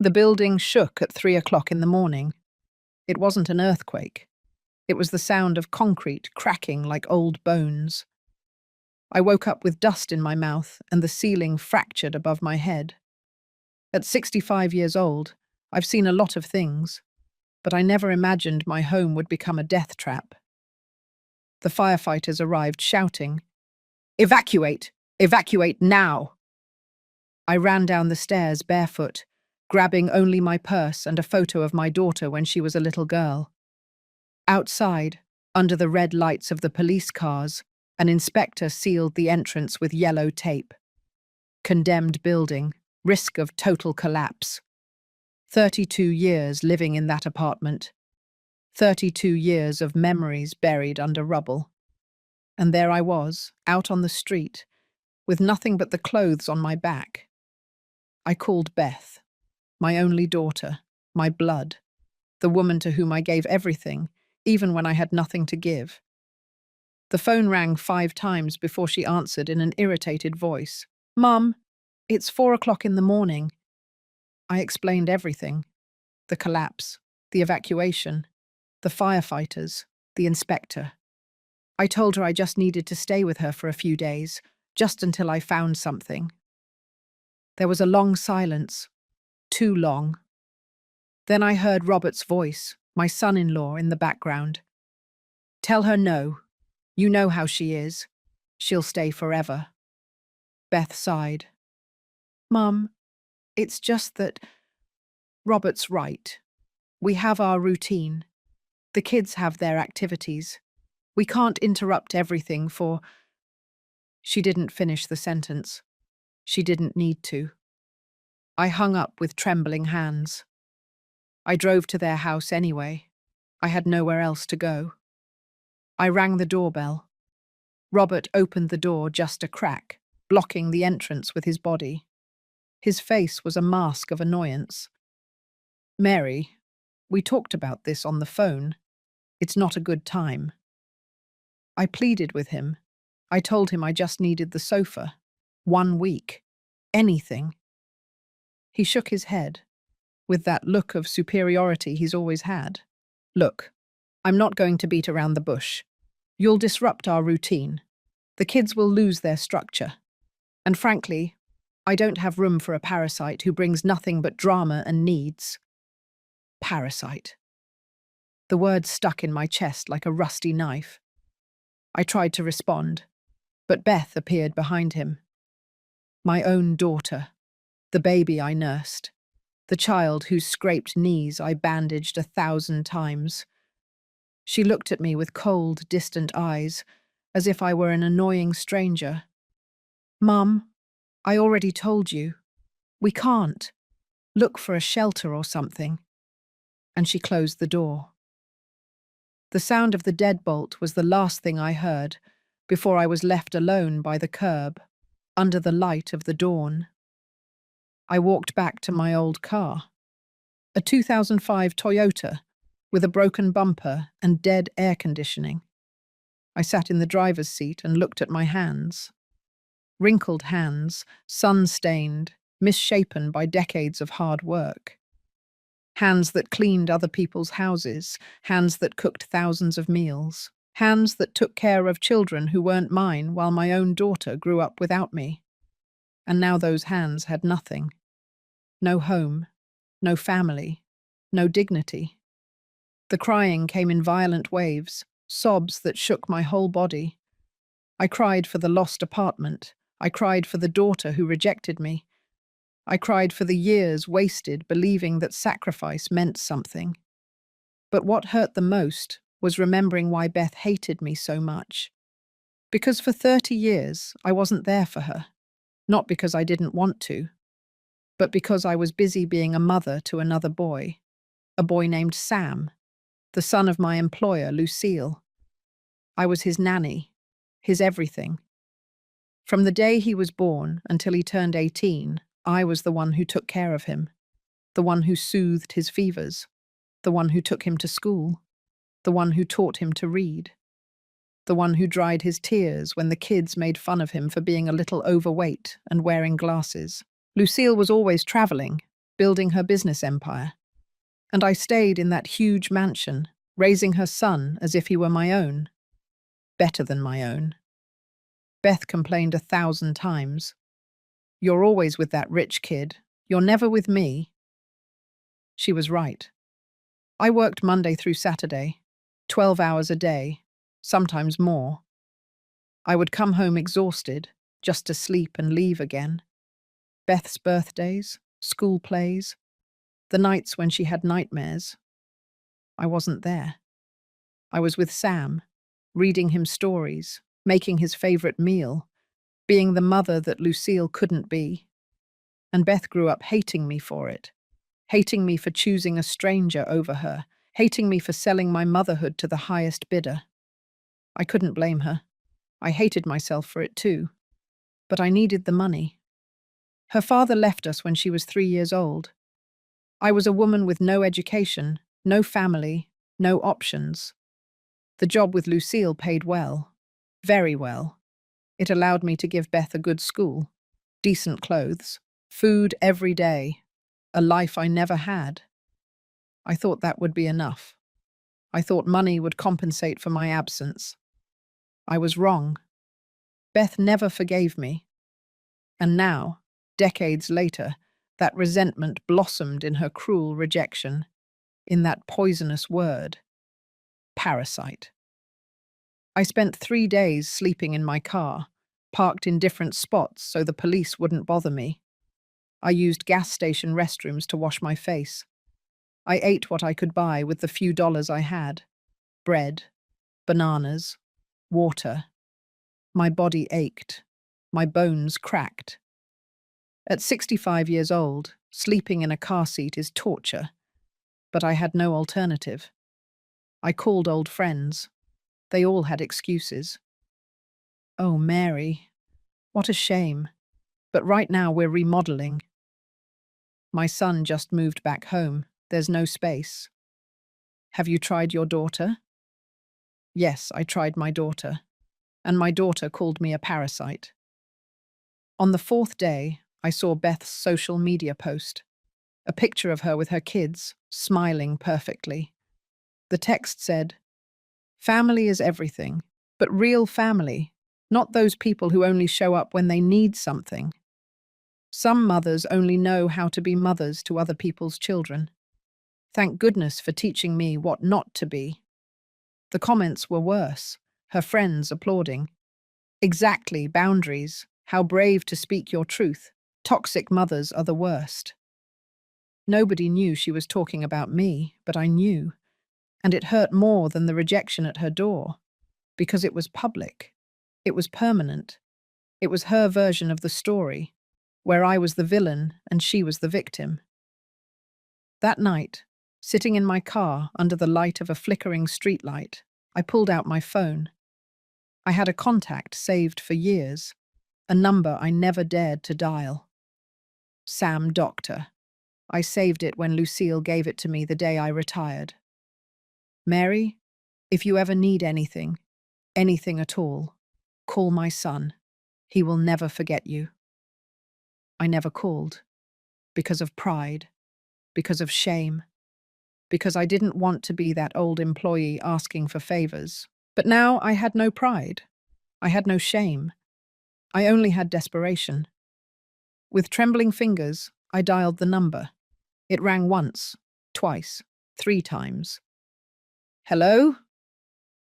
The building shook at 3 o'clock in the morning. It wasn't an earthquake. It was the sound of concrete cracking like old bones. I woke up with dust in my mouth and the ceiling fractured above my head. At 65 years old, I've seen a lot of things, but I never imagined my home would become a death trap. The firefighters arrived shouting, "Evacuate! Evacuate now!" I ran down the stairs barefoot, grabbing only my purse and a photo of my daughter when she was a little girl. Outside, under the red lights of the police cars, an inspector sealed the entrance with yellow tape. Condemned building, risk of total collapse. 32 years living in that apartment. 32 years of memories buried under rubble. And there I was, out on the street, with nothing but the clothes on my back. I called Beth, my only daughter, my blood, the woman to whom I gave everything, even when I had nothing to give. The phone rang 5 times before she answered in an irritated voice. "Mum, it's 4 o'clock in the morning." I explained everything. The collapse, the evacuation, the firefighters, the inspector. I told her I just needed to stay with her for a few days, just until I found something. There was a long silence, too long. Then I heard Robert's voice, my son-in-law, in the background. "Tell her no. You know how she is. She'll stay forever." Beth sighed. "Mum, it's just that Robert's right. We have our routine. The kids have their activities. We can't interrupt everything for—" She didn't finish the sentence. She didn't need to. I hung up with trembling hands. I drove to their house anyway. I had nowhere else to go. I rang the doorbell. Robert opened the door just a crack, blocking the entrance with his body. His face was a mask of annoyance. "Mary, we talked about this on the phone. It's not a good time." I pleaded with him. I told him I just needed the sofa. 1 week. Anything. He shook his head, with that look of superiority he's always had. "Look, I'm not going to beat around the bush. You'll disrupt our routine. The kids will lose their structure. And frankly, I don't have room for a parasite who brings nothing but drama and needs." Parasite. The word stuck in my chest like a rusty knife. I tried to respond, but Beth appeared behind him. My own daughter, the baby I nursed, the child whose scraped knees I bandaged 1,000 times. She looked at me with cold, distant eyes, as if I were an annoying stranger. "Mum, I already told you. We can't. Look for a shelter or something." And she closed the door. The sound of the deadbolt was the last thing I heard before I was left alone by the curb, under the light of the dawn. I walked back to my old car, a 2005 Toyota with a broken bumper and dead air conditioning. I sat in the driver's seat and looked at my hands. Wrinkled hands, sun-stained, misshapen by decades of hard work. Hands that cleaned other people's houses, hands that cooked thousands of meals, hands that took care of children who weren't mine while my own daughter grew up without me. And now those hands had nothing. No home, no family, no dignity. The crying came in violent waves, sobs that shook my whole body. I cried for the lost apartment. I cried for the daughter who rejected me. I cried for the years wasted believing that sacrifice meant something. But what hurt the most was remembering why Beth hated me so much. Because for 30 years, I wasn't there for her. Not because I didn't want to, but because I was busy being a mother to another boy. A boy named Sam, the son of my employer, Lucille. I was his nanny, his everything. From the day he was born until he turned 18, I was the one who took care of him, the one who soothed his fevers, the one who took him to school, the one who taught him to read, the one who dried his tears when the kids made fun of him for being a little overweight and wearing glasses. Lucille was always traveling, building her business empire. And I stayed in that huge mansion, raising her son as if he were my own. Better than my own. Beth complained 1,000 times. "You're always with that rich kid. You're never with me." She was right. I worked Monday through Saturday, 12 hours a day, sometimes more. I would come home exhausted, just to sleep and leave again. Beth's birthdays, school plays, the nights when she had nightmares. I wasn't there. I was with Sam, reading him stories, making his favorite meal, being the mother that Lucille couldn't be. And Beth grew up hating me for it, hating me for choosing a stranger over her, hating me for selling my motherhood to the highest bidder. I couldn't blame her. I hated myself for it too. But I needed the money. Her father left us when she was 3 years old. I was a woman with no education, no family, no options. The job with Lucille paid well, very well. It allowed me to give Beth a good school, decent clothes, food every day, a life I never had. I thought that would be enough. I thought money would compensate for my absence. I was wrong. Beth never forgave me. And now, decades later, that resentment blossomed in her cruel rejection, in that poisonous word, parasite. I spent 3 days sleeping in my car, parked in different spots so the police wouldn't bother me. I used gas station restrooms to wash my face. I ate what I could buy with the few dollars I had: bread, bananas, water. My body ached. My bones cracked. At 65 years old, sleeping in a car seat is torture, but I had no alternative. I called old friends. They all had excuses. "Oh, Mary, what a shame. But right now we're remodeling. My son just moved back home. There's no space." "Have you tried your daughter?" Yes, I tried my daughter. And my daughter called me a parasite. On the 4th day, I saw Beth's social media post. A picture of her with her kids, smiling perfectly. The text said, "Family is everything, but real family, not those people who only show up when they need something. Some mothers only know how to be mothers to other people's children. Thank goodness for teaching me what not to be." The comments were worse, her friends applauding. "Exactly, boundaries. How brave to speak your truth. Toxic mothers are the worst." Nobody knew she was talking about me, but I knew. And it hurt more than the rejection at her door, because it was public. It was permanent. It was her version of the story, where I was the villain and she was the victim. That night, sitting in my car under the light of a flickering streetlight, I pulled out my phone. I had a contact saved for years, a number I never dared to dial. Sam Doctor. I saved it when Lucille gave it to me the day I retired. "Mary, if you ever need anything, anything at all, call my son. He will never forget you." I never called, because of pride, because of shame, because I didn't want to be that old employee asking for favors. But now I had no pride. I had no shame. I only had desperation. With trembling fingers, I dialed the number. It rang once, twice, 3 times. "Hello?"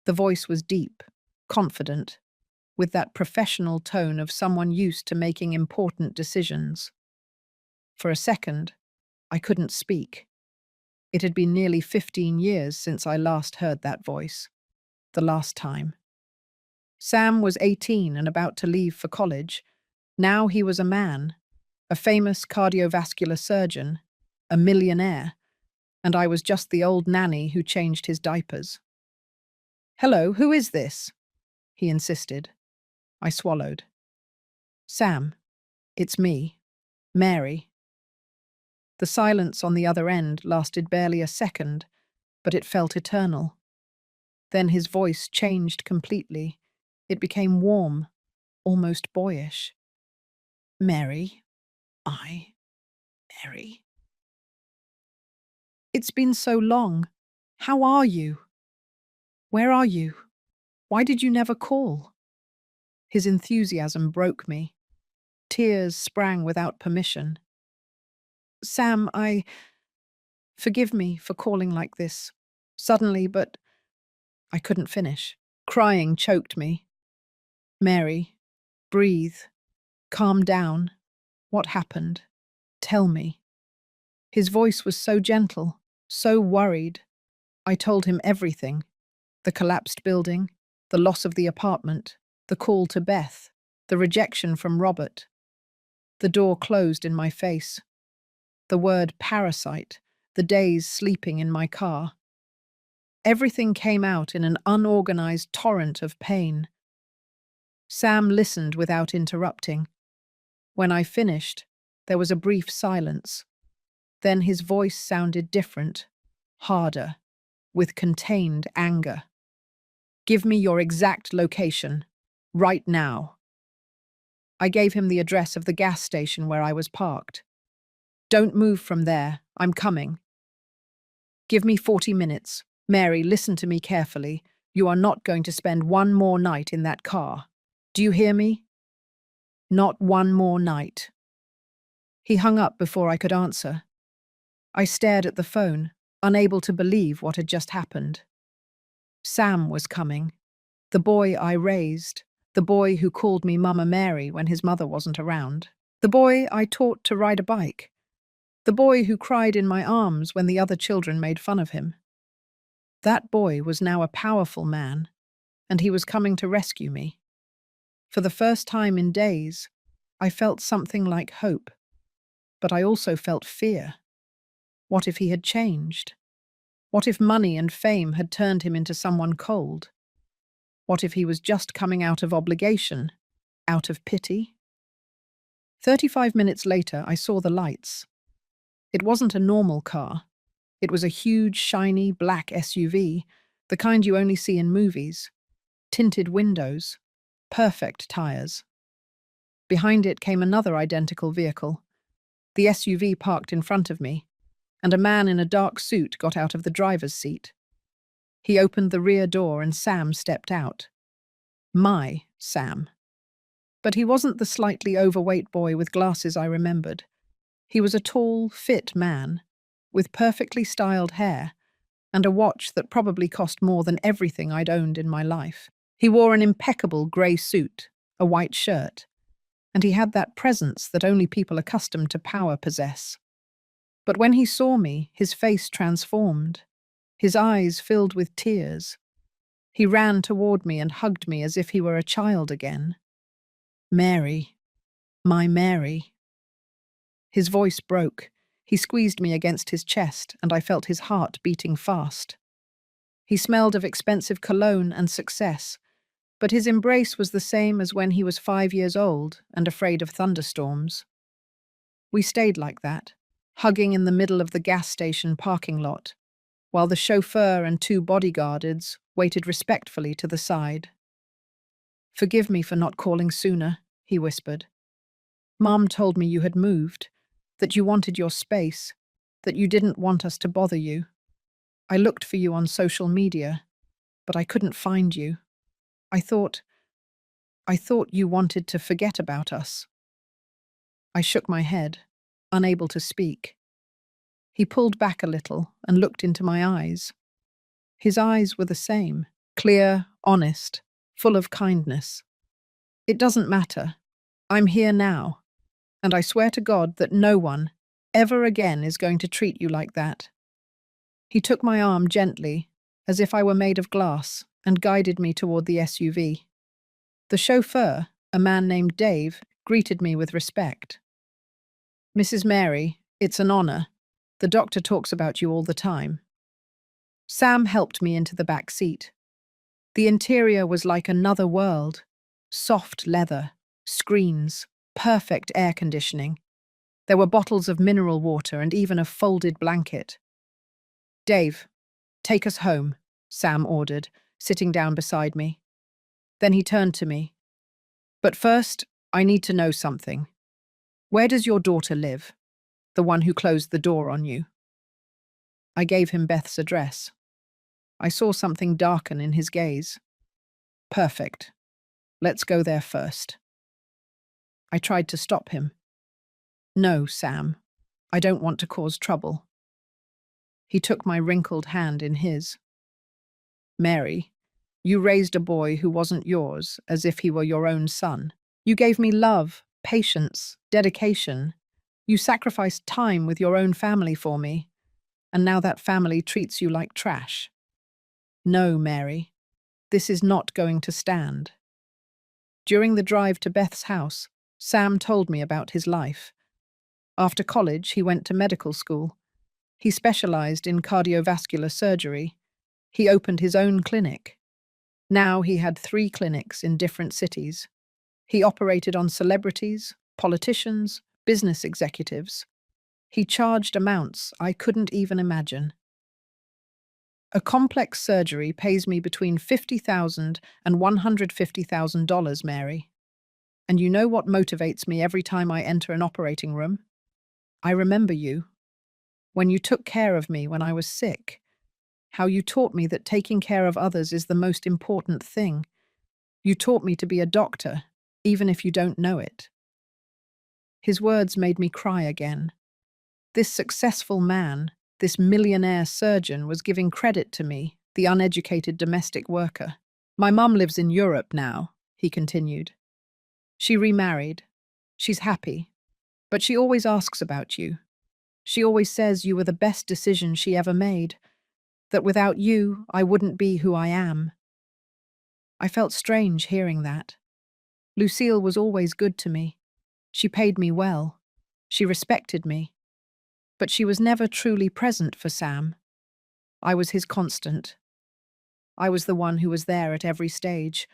The voice was deep, confident, with that professional tone of someone used to making important decisions. For a second, I couldn't speak. It had been nearly 15 years since I last heard that voice. The last time. Sam was 18 and about to leave for college. Now he was a man, a famous cardiovascular surgeon, a millionaire, and I was just the old nanny who changed his diapers. "Hello, who is this?" he insisted. I swallowed. "Sam, it's me, Mary." The silence on the other end lasted barely a second, but it felt eternal. Then his voice changed completely. It became warm, almost boyish. "Mary, Mary." It's been so long. How are you? Where are you? Why did you never call? His enthusiasm broke me. Tears sprang without permission. Sam, forgive me for calling like this. Suddenly, but I couldn't finish. Crying choked me. Mary, breathe. Calm down. What happened? Tell me. His voice was so gentle, so worried. I told him everything. The collapsed building, the loss of the apartment, the call to Beth, the rejection from Robert. The door closed in my face. The word parasite, the days sleeping in my car. Everything came out in an unorganized torrent of pain. Sam listened without interrupting. When I finished, there was a brief silence. Then his voice sounded different, harder, with contained anger. Give me your exact location, right now. I gave him the address of the gas station where I was parked. Don't move from there, I'm coming. Give me 40 minutes. Mary, listen to me carefully. You are not going to spend one more night in that car. Do you hear me? Not one more night. He hung up before I could answer. I stared at the phone, unable to believe what had just happened. Sam was coming. The boy I raised. The boy who called me Mama Mary when his mother wasn't around. The boy I taught to ride a bike. The boy who cried in my arms when the other children made fun of him. That boy was now a powerful man, and he was coming to rescue me. For the first time in days, I felt something like hope, but I also felt fear. What if he had changed? What if money and fame had turned him into someone cold? What if he was just coming out of obligation, out of pity? 35 minutes later, I saw the lights. It wasn't a normal car. It was a huge, shiny, black SUV, the kind you only see in movies. Tinted windows, perfect tires. Behind it came another identical vehicle. The SUV parked in front of me, and a man in a dark suit got out of the driver's seat. He opened the rear door and Sam stepped out. My Sam. But he wasn't the slightly overweight boy with glasses I remembered. He was a tall, fit man, with perfectly styled hair, and a watch that probably cost more than everything I'd owned in my life. He wore an impeccable grey suit, a white shirt, and he had that presence that only people accustomed to power possess. But when he saw me, his face transformed. His eyes filled with tears. He ran toward me and hugged me as if he were a child again. Mary, my Mary. His voice broke. He squeezed me against his chest, and I felt his heart beating fast. He smelled of expensive cologne and success, but his embrace was the same as when he was 5 years old and afraid of thunderstorms. We stayed like that, hugging in the middle of the gas station parking lot, while the chauffeur and 2 bodyguards waited respectfully to the side. Forgive me for not calling sooner, he whispered. Mom told me you had moved, that you wanted your space, that you didn't want us to bother you. I looked for you on social media, but I couldn't find you. I thought you wanted to forget about us. I shook my head, unable to speak. He pulled back a little and looked into my eyes. His eyes were the same, clear, honest, full of kindness. It doesn't matter. I'm here now, and I swear to God that no one, ever again, is going to treat you like that. He took my arm gently, as if I were made of glass, and guided me toward the SUV. The chauffeur, a man named Dave, greeted me with respect. Mrs. Mary, it's an honor. The doctor talks about you all the time. Sam helped me into the back seat. The interior was like another world. Soft leather, screens, perfect air conditioning. There were bottles of mineral water and even a folded blanket. Dave, take us home, Sam ordered, sitting down beside me. Then he turned to me. But first, I need to know something. Where does your daughter live? The one who closed the door on you. I gave him Beth's address. I saw something darken in his gaze. Perfect. Let's go there first. I tried to stop him. No, Sam. I don't want to cause trouble. He took my wrinkled hand in his. Mary, you raised a boy who wasn't yours as if he were your own son. You gave me love, patience, dedication. You sacrificed time with your own family for me, and now that family treats you like trash. No, Mary, this is not going to stand. During the drive to Beth's house, Sam told me about his life. After college, he went to medical school. He specialized in cardiovascular surgery. He opened his own clinic. Now he had 3 clinics in different cities. He operated on celebrities, politicians, business executives. He charged amounts I couldn't even imagine. A complex surgery pays me between $50,000 and $150,000, Mary. And you know what motivates me every time I enter an operating room? I remember you. When you took care of me when I was sick. How you taught me that taking care of others is the most important thing. You taught me to be a doctor, even if you don't know it. His words made me cry again. This successful man, this millionaire surgeon, was giving credit to me, the uneducated domestic worker. My mum lives in Europe now, he continued. She remarried. She's happy. But she always asks about you. She always says you were the best decision she ever made, that without you, I wouldn't be who I am. I felt strange hearing that. Lucille was always good to me. She paid me well. She respected me. But she was never truly present for Sam. I was his constant. I was the one who was there at every stage.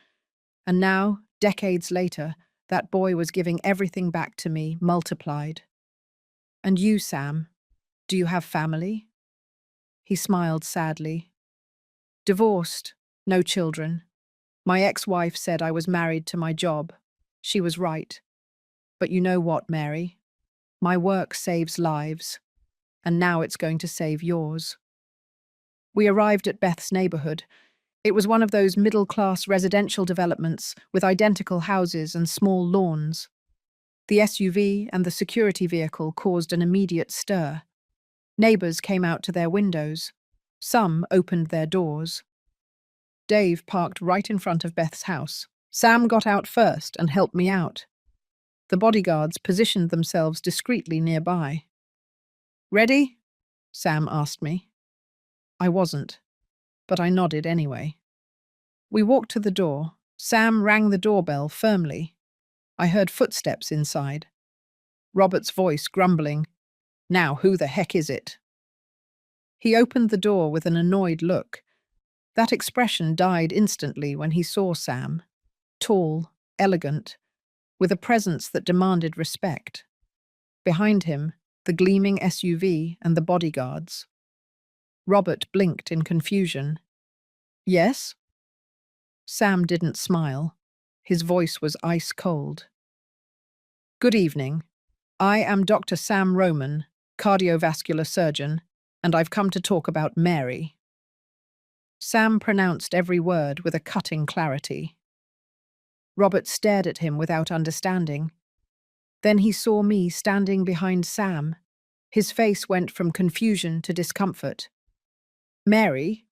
And now, decades later, that boy was giving everything back to me, multiplied. And you, Sam, do you have family? He smiled sadly. Divorced, no children. My ex-wife said I was married to my job. She was right. But you know what, Mary? My work saves lives, and now it's going to save yours. We arrived at Beth's neighborhood. It was one of those middle-class residential developments with identical houses and small lawns. The SUV and the security vehicle caused an immediate stir. Neighbors came out to their windows. Some opened their doors. Dave parked right in front of Beth's house. Sam got out first and helped me out. The bodyguards positioned themselves discreetly nearby. Ready? Sam asked me. I wasn't, but I nodded anyway. We walked to the door. Sam rang the doorbell firmly. I heard footsteps inside. Robert's voice grumbling, "Now, who the heck is it?" He opened the door with an annoyed look. That expression died instantly when he saw Sam. Tall, elegant, with a presence that demanded respect. Behind him, the gleaming SUV and the bodyguards. Robert blinked in confusion. Yes? Sam didn't smile. His voice was ice cold. Good evening. I am Dr. Sam Roman, cardiovascular surgeon, and I've come to talk about Mary. Sam pronounced every word with a cutting clarity. Robert stared at him without understanding. Then he saw me standing behind Sam. His face went from confusion to discomfort. Mary,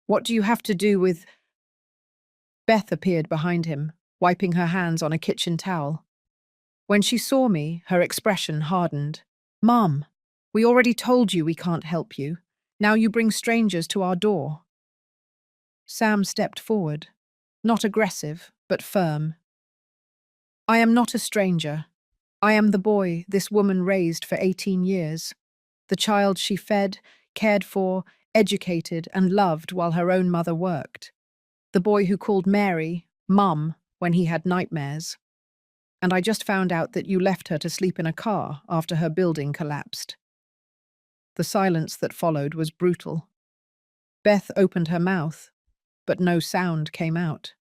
what do you have to do with... Beth appeared behind him, wiping her hands on a kitchen towel. When she saw me, her expression hardened. Mom, we already told you we can't help you. Now you bring strangers to our door. Sam stepped forward, not aggressive, but firm. I am not a stranger. I am the boy this woman raised for 18 years. The child she fed, cared for, educated, and loved while her own mother worked. The boy who called Mary, Mum, when he had nightmares. And I just found out that you left her to sleep in a car after her building collapsed. The silence that followed was brutal. Beth opened her mouth, but no sound came out.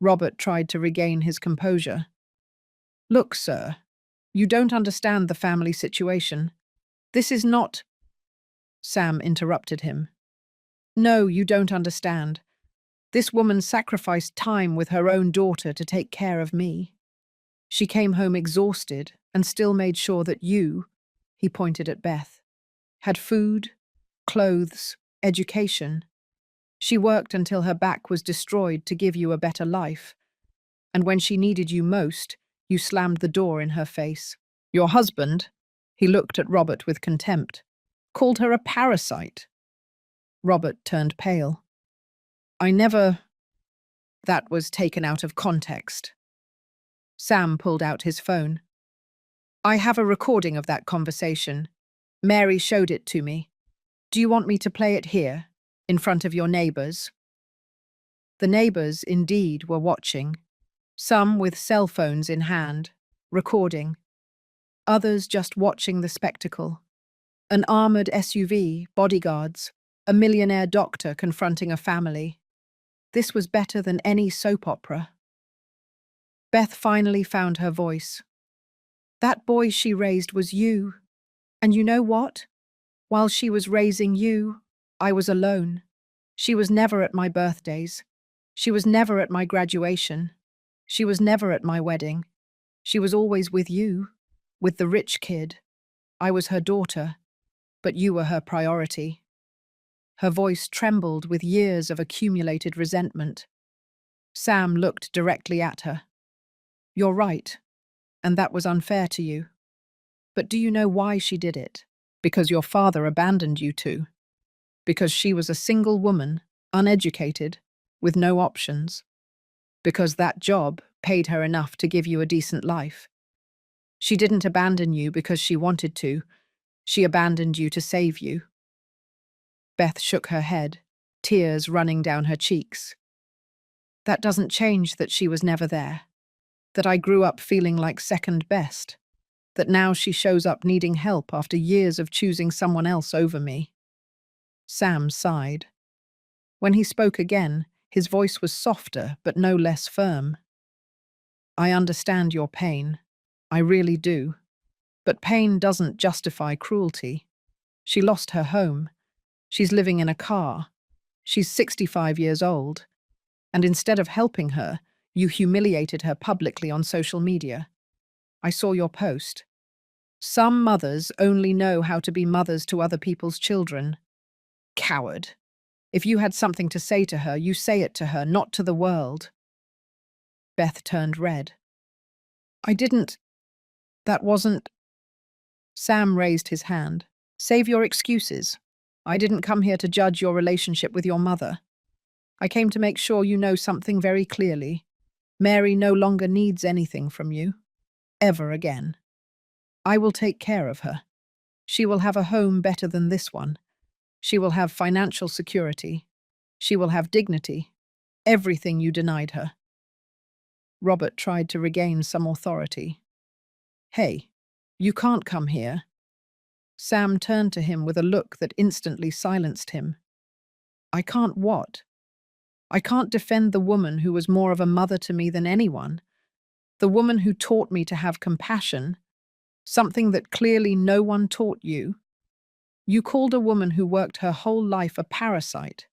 Robert tried to regain his composure. Look, sir, you don't understand the family situation. This is not... Sam interrupted him. No, you don't understand. This woman sacrificed time with her own daughter to take care of me. She came home exhausted and still made sure that you, he pointed at Beth, had food, clothes, education. She worked until her back was destroyed to give you a better life. And when she needed you most, you slammed the door in her face. Your husband, he looked at Robert with contempt, called her a parasite. Robert turned pale. I never... That was taken out of context. Sam pulled out his phone. I have a recording of that conversation. Mary showed it to me. Do you want me to play it here, in front of your neighbours? The neighbours, indeed, were watching, some with cell phones in hand, recording, others just watching the spectacle. An armoured SUV, bodyguards, a millionaire doctor confronting a family. This was better than any soap opera. Beth finally found her voice. That boy she raised was you. And you know what? While she was raising you, I was alone. She was never at my birthdays. She was never at my graduation. She was never at my wedding. She was always with you, with the rich kid. I was her daughter, but you were her priority. Her voice trembled with years of accumulated resentment. Sam looked directly at her. You're right, and that was unfair to you. But do you know why she did it? Because your father abandoned you two. Because she was a single woman, uneducated, with no options. Because that job paid her enough to give you a decent life. She didn't abandon you because she wanted to. She abandoned you to save you. Beth shook her head, tears running down her cheeks. That doesn't change that she was never there. That I grew up feeling like second best. That now she shows up needing help after years of choosing someone else over me. Sam sighed. When he spoke again, his voice was softer but no less firm. I understand your pain. I really do. But pain doesn't justify cruelty. She lost her home. She's living in a car. She's 65 years old. And instead of helping her, you humiliated her publicly on social media. I saw your post. Some mothers only know how to be mothers to other people's children. Coward. If you had something to say to her, you say it to her, not to the world. Beth turned red. I didn't. That wasn't... Sam raised his hand. Save your excuses. I didn't come here to judge your relationship with your mother. I came to make sure you know something very clearly. Mary no longer needs anything from you. Ever again. I will take care of her. She will have a home better than this one. She will have financial security. She will have dignity. Everything you denied her. Robert tried to regain some authority. Hey, you can't come here. Sam turned to him with a look that instantly silenced him. I can't what? I can't defend the woman who was more of a mother to me than anyone. The woman who taught me to have compassion, something that clearly no one taught you. You called a woman who worked her whole life a parasite,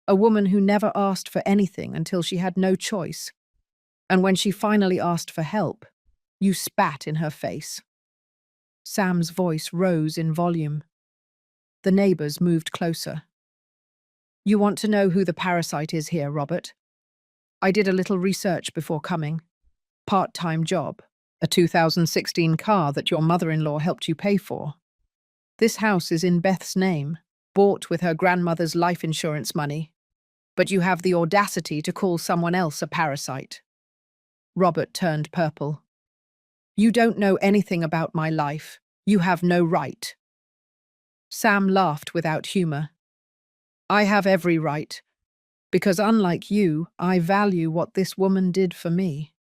a woman who never asked for anything until she had no choice. And when she finally asked for help, you spat in her face. Sam's voice rose in volume. The neighbours moved closer. You want to know who the parasite is here, Robert? I did a little research before coming. Part-time job. A 2016 car that your mother-in-law helped you pay for. This house is in Beth's name, bought with her grandmother's life insurance money. But you have the audacity to call someone else a parasite. Robert turned purple. You don't know anything about my life. You have no right. Sam laughed without humour. I have every right, because unlike you, I value what this woman did for me.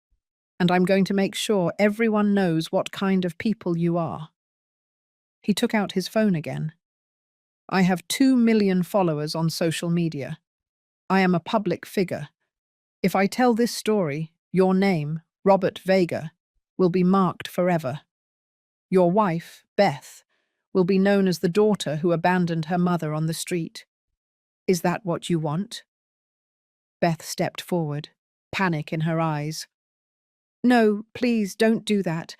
And I'm going to make sure everyone knows what kind of people you are. He took out his phone again. I have 2 million followers on social media. I am a public figure. If I tell this story, your name, Robert Vega, will be marked forever. Your wife, Beth, will be known as the daughter who abandoned her mother on the street. Is that what you want? Beth stepped forward, panic in her eyes. No, please don't do that.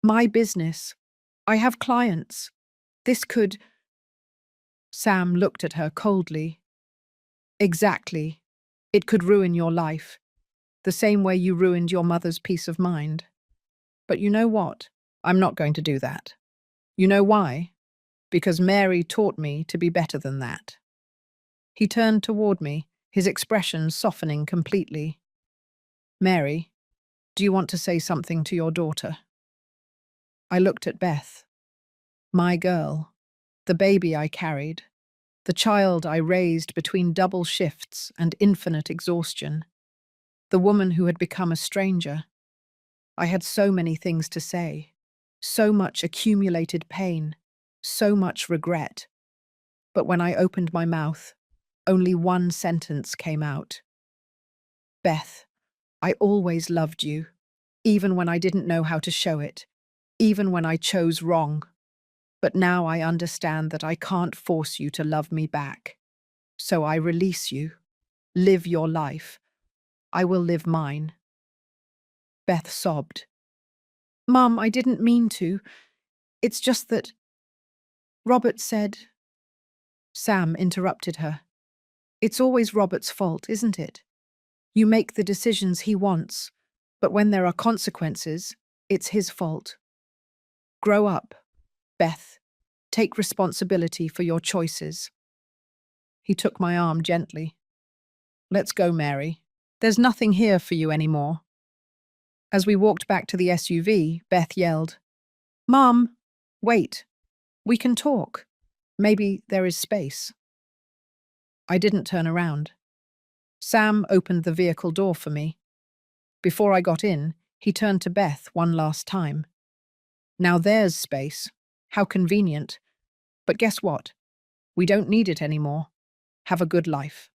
My business. I have clients. This could. Sam looked at her coldly. Exactly. It could ruin your life, the same way you ruined your mother's peace of mind. But you know what? I'm not going to do that. You know why? Because Mary taught me to be better than that. He turned toward me, his expression softening completely. Mary, do you want to say something to your daughter? I looked at Beth. My girl, the baby I carried, the child I raised between double shifts and infinite exhaustion, the woman who had become a stranger. I had so many things to say, so much accumulated pain, so much regret. But when I opened my mouth, only one sentence came out. Beth, I always loved you, even when I didn't know how to show it, even when I chose wrong. But now I understand that I can't force you to love me back. So I release you. Live your life. I will live mine. Beth sobbed. Mum, I didn't mean to. It's just that Robert said. Sam interrupted her. It's always Robert's fault, isn't it? You make the decisions he wants, but when there are consequences, it's his fault. Grow up, Beth. Take responsibility for your choices. He took my arm gently. Let's go, Mary. There's nothing here for you anymore. As we walked back to the SUV, Beth yelled, Mom, wait. We can talk. Maybe there is space. I didn't turn around. Sam opened the vehicle door for me. Before I got in, he turned to Beth one last time. Now there's space. How convenient. But guess what? We don't need it anymore. Have a good life.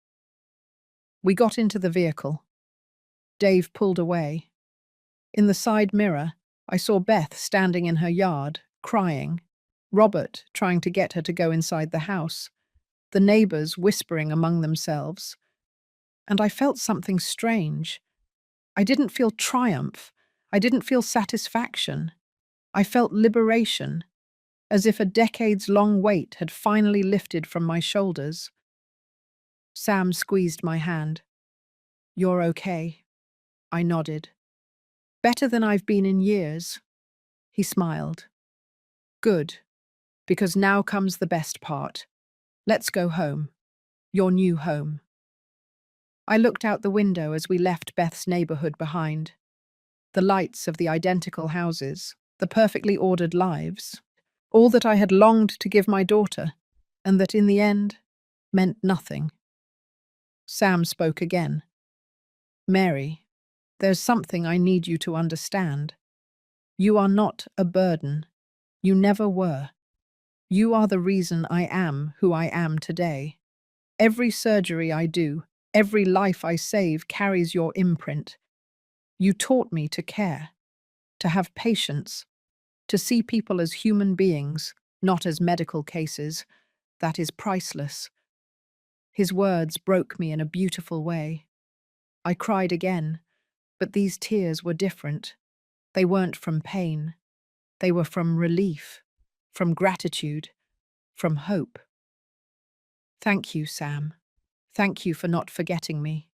We got into the vehicle. Dave pulled away. In the side mirror, I saw Beth standing in her yard, crying, Robert trying to get her to go inside the house, the neighbors whispering among themselves. And I felt something strange. I didn't feel triumph. I didn't feel satisfaction. I felt liberation, as if a decades-long weight had finally lifted from my shoulders. Sam squeezed my hand. You're okay. I nodded. Better than I've been in years. He smiled. Good, because now comes the best part. Let's go home. Your new home. I looked out the window as we left Beth's neighborhood behind. The lights of the identical houses, the perfectly ordered lives, all that I had longed to give my daughter, and that in the end meant nothing. Sam spoke again. Mary, there's something I need you to understand. You are not a burden. You never were. You are the reason I am who I am today. Every surgery I do, every life I save carries your imprint. You taught me to care, to have patience, to see people as human beings, not as medical cases. That is priceless. His words broke me in a beautiful way. I cried again, but these tears were different. They weren't from pain. They were from relief, from gratitude, from hope. Thank you, Sam. Thank you for not forgetting me.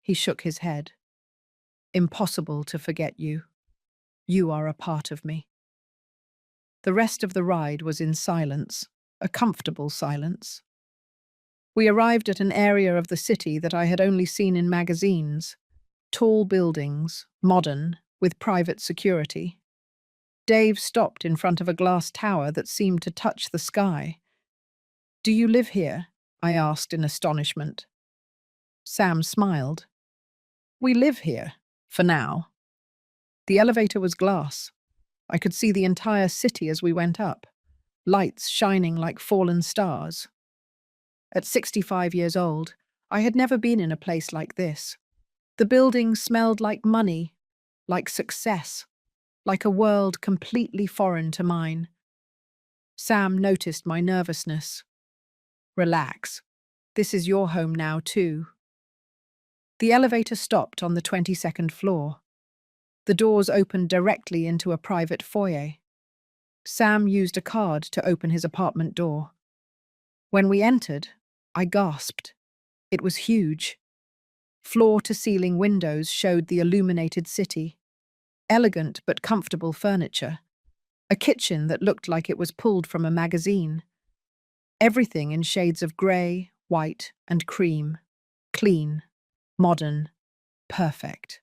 He shook his head. Impossible to forget you. You are a part of me. The rest of the ride was in silence, a comfortable silence. We arrived at an area of the city that I had only seen in magazines. Tall buildings, modern, with private security. Dave stopped in front of a glass tower that seemed to touch the sky. Do you live here? I asked in astonishment. Sam smiled. We live here, for now. The elevator was glass. I could see the entire city as we went up, lights shining like fallen stars. At 65 years old, I had never been in a place like this. The building smelled like money, like success, like a world completely foreign to mine. Sam noticed my nervousness. Relax. This is your home now, too. The elevator stopped on the 22nd floor. The doors opened directly into a private foyer. Sam used a card to open his apartment door. When we entered, I gasped. It was huge. Floor-to-ceiling windows showed the illuminated city. Elegant but comfortable furniture. A kitchen that looked like it was pulled from a magazine. Everything in shades of grey, white, and cream. Clean, modern, perfect.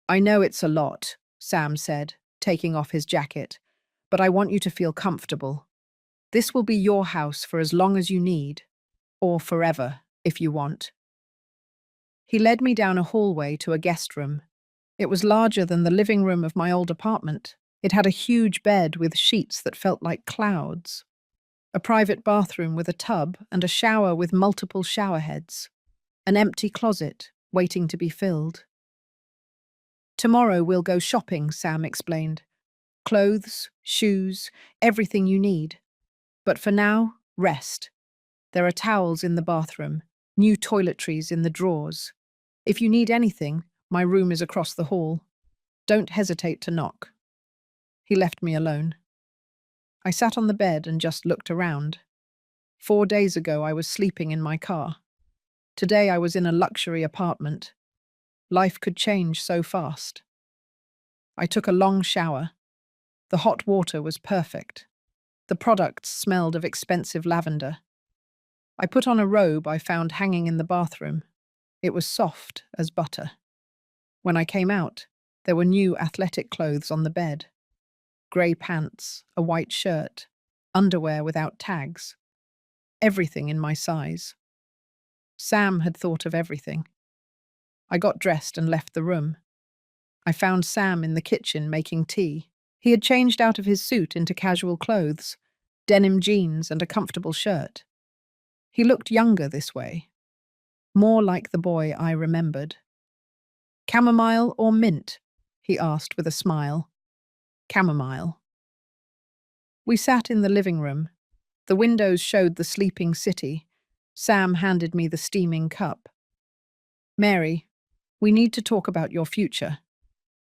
I know it's a lot, Sam said, taking off his jacket, but I want you to feel comfortable. This will be your house for as long as you need, or forever, if you want. He led me down a hallway to a guest room. It was larger than the living room of my old apartment. It had a huge bed with sheets that felt like clouds. A private bathroom with a tub and a shower with multiple shower heads. An empty closet waiting to be filled. Tomorrow we'll go shopping, Sam explained. Clothes, shoes, everything you need. But for now, rest. There are towels in the bathroom, new toiletries in the drawers. If you need anything, my room is across the hall. Don't hesitate to knock. He left me alone. I sat on the bed and just looked around. 4 days ago, I was sleeping in my car. Today, I was in a luxury apartment. Life could change so fast. I took a long shower. The hot water was perfect. The products smelled of expensive lavender. I put on a robe I found hanging in the bathroom. It was soft as butter. When I came out, there were new athletic clothes on the bed. Grey pants, a white shirt, underwear without tags. Everything in my size. Sam had thought of everything. I got dressed and left the room. I found Sam in the kitchen making tea. He had changed out of his suit into casual clothes, denim jeans and a comfortable shirt. He looked younger this way, more like the boy I remembered. Chamomile or mint? He asked with a smile. Chamomile. We sat in the living room. The windows showed the sleeping city. Sam handed me the steaming cup. Mary, we need to talk about your future,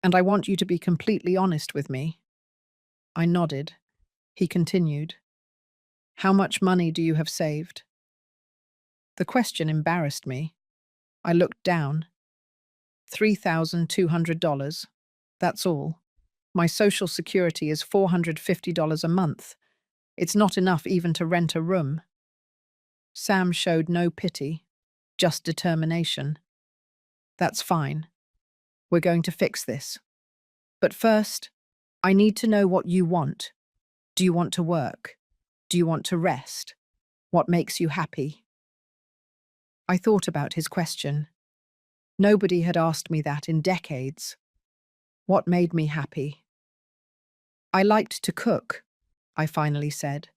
and I want you to be completely honest with me. I nodded. He continued. How much money do you have saved? The question embarrassed me. I looked down. $3,200. That's all. My Social Security is $450 a month. It's not enough even to rent a room. Sam showed no pity, just determination. That's fine. We're going to fix this. But first, I need to know what you want. Do you want to work? Do you want to rest? What makes you happy? I thought about his question. Nobody had asked me that in decades. What made me happy? I liked to cook, I finally said,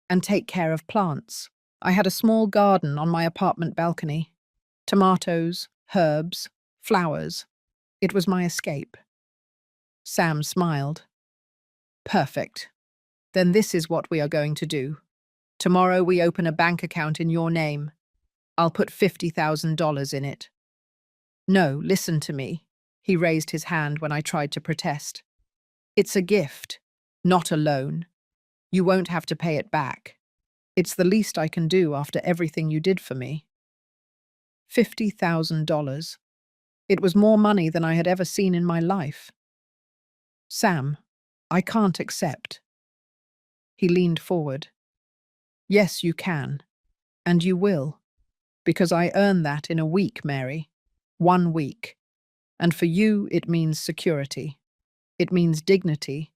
and take care of plants. I had a small garden on my apartment balcony. Tomatoes, herbs, flowers. It was my escape. Sam smiled. Perfect. Then this is what we are going to do. Tomorrow we open a bank account in your name. I'll put $50,000 in it. No, listen to me. He raised his hand when I tried to protest. It's a gift, not a loan. You won't have to pay it back. It's the least I can do after everything you did for me. $50,000. It was more money than I had ever seen in my life. Sam, I can't accept. He leaned forward. Yes, you can. And you will. Because I earned that in a week, Mary. 1 week. And for you, it means security. It means dignity.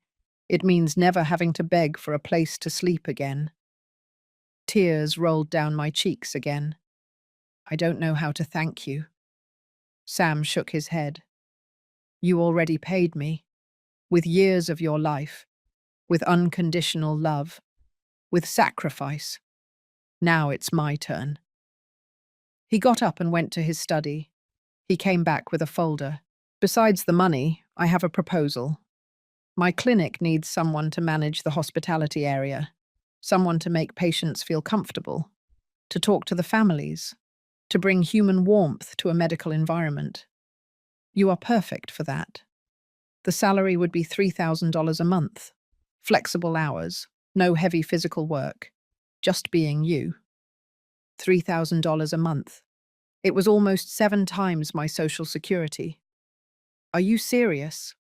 It means never having to beg for a place to sleep again. Tears rolled down my cheeks again. I don't know how to thank you. Sam shook his head. You already paid me. With years of your life. With unconditional love. With sacrifice. Now it's my turn. He got up and went to his study. He came back with a folder. Besides the money, I have a proposal. My clinic needs someone to manage the hospitality area, someone to make patients feel comfortable, to talk to the families, to bring human warmth to a medical environment. You are perfect for that. The salary would be $3,000 a month. Flexible hours, no heavy physical work, just being you. $3,000 a month. It was almost 7 times my social security. Are you serious?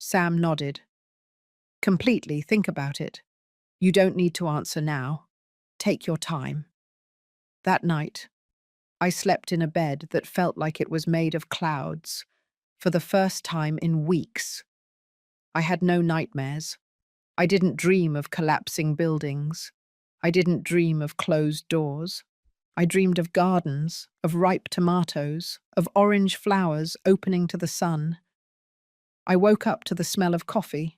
Sam nodded. Completely, think about it. You don't need to answer now. Take your time. That night, I slept in a bed that felt like it was made of clouds, for the first time in weeks. I had no nightmares. I didn't dream of collapsing buildings. I didn't dream of closed doors. I dreamed of gardens, of ripe tomatoes, of orange flowers opening to the sun. I woke up to the smell of coffee.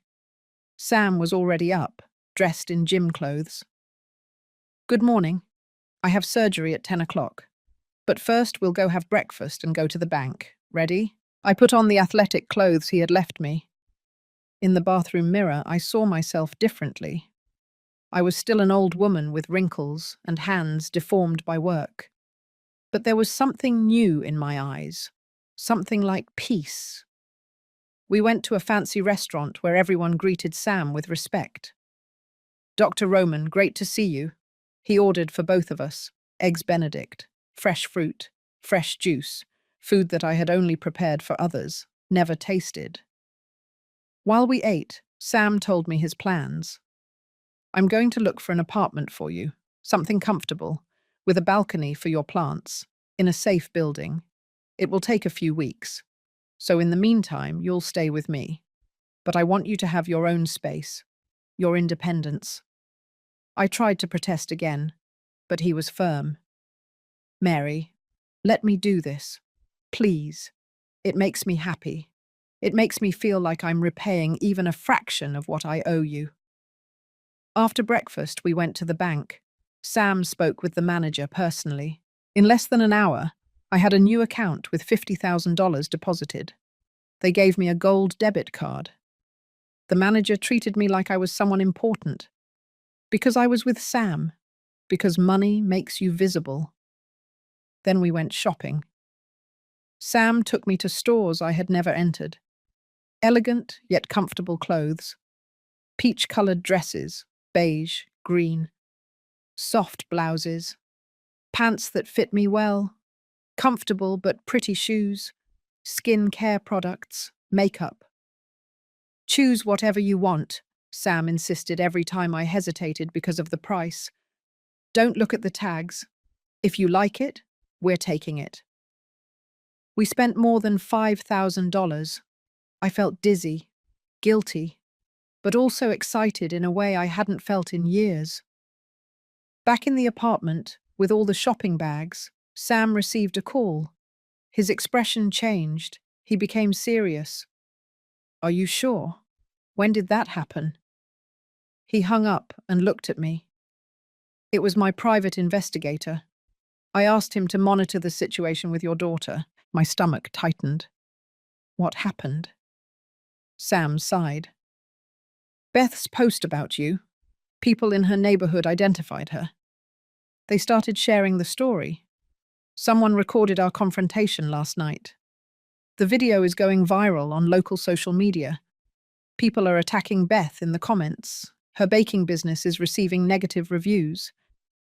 Sam was already up, dressed in gym clothes. Good morning. I have surgery at 10 o'clock. But first we'll go have breakfast and go to the bank. Ready? I put on the athletic clothes he had left me. In the bathroom mirror, I saw myself differently. I was still an old woman with wrinkles and hands deformed by work. But there was something new in my eyes, something like peace. We went to a fancy restaurant where everyone greeted Sam with respect. Dr. Roman, great to see you. He ordered for both of us, eggs Benedict, fresh fruit, fresh juice, food that I had only prepared for others, never tasted. While we ate, Sam told me his plans. I'm going to look for an apartment for you, something comfortable, with a balcony for your plants, in a safe building. It will take a few weeks. So in the meantime, you'll stay with me. But I want you to have your own space, your independence. I tried to protest again, but he was firm. Mary, let me do this. Please. It makes me happy. It makes me feel like I'm repaying even a fraction of what I owe you. After breakfast, we went to the bank. Sam spoke with the manager personally. In less than an hour, I had a new account with $50,000 deposited. They gave me a gold debit card. The manager treated me like I was someone important. Because I was with Sam. Because money makes you visible. Then we went shopping. Sam took me to stores I had never entered. Elegant yet comfortable clothes. Peach-colored dresses, beige, green. Soft blouses. Pants that fit me well. Comfortable but pretty shoes. Skin care products, makeup. Choose whatever you want, Sam insisted every time I hesitated because of the price. Don't look at the tags. If you like it, we're taking it. We spent more than $5,000. I felt dizzy, guilty, but also excited in a way I hadn't felt in years. Back in the apartment, with all the shopping bags, Sam received a call. His expression changed. He became serious. Are you sure? When did that happen? He hung up and looked at me. It was my private investigator. I asked him to monitor the situation with your daughter. My stomach tightened. What happened? Sam sighed. Beth's post about you. People in her neighborhood identified her. They started sharing the story. Someone recorded our confrontation last night. The video is going viral on local social media. People are attacking Beth in the comments. Her baking business is receiving negative reviews.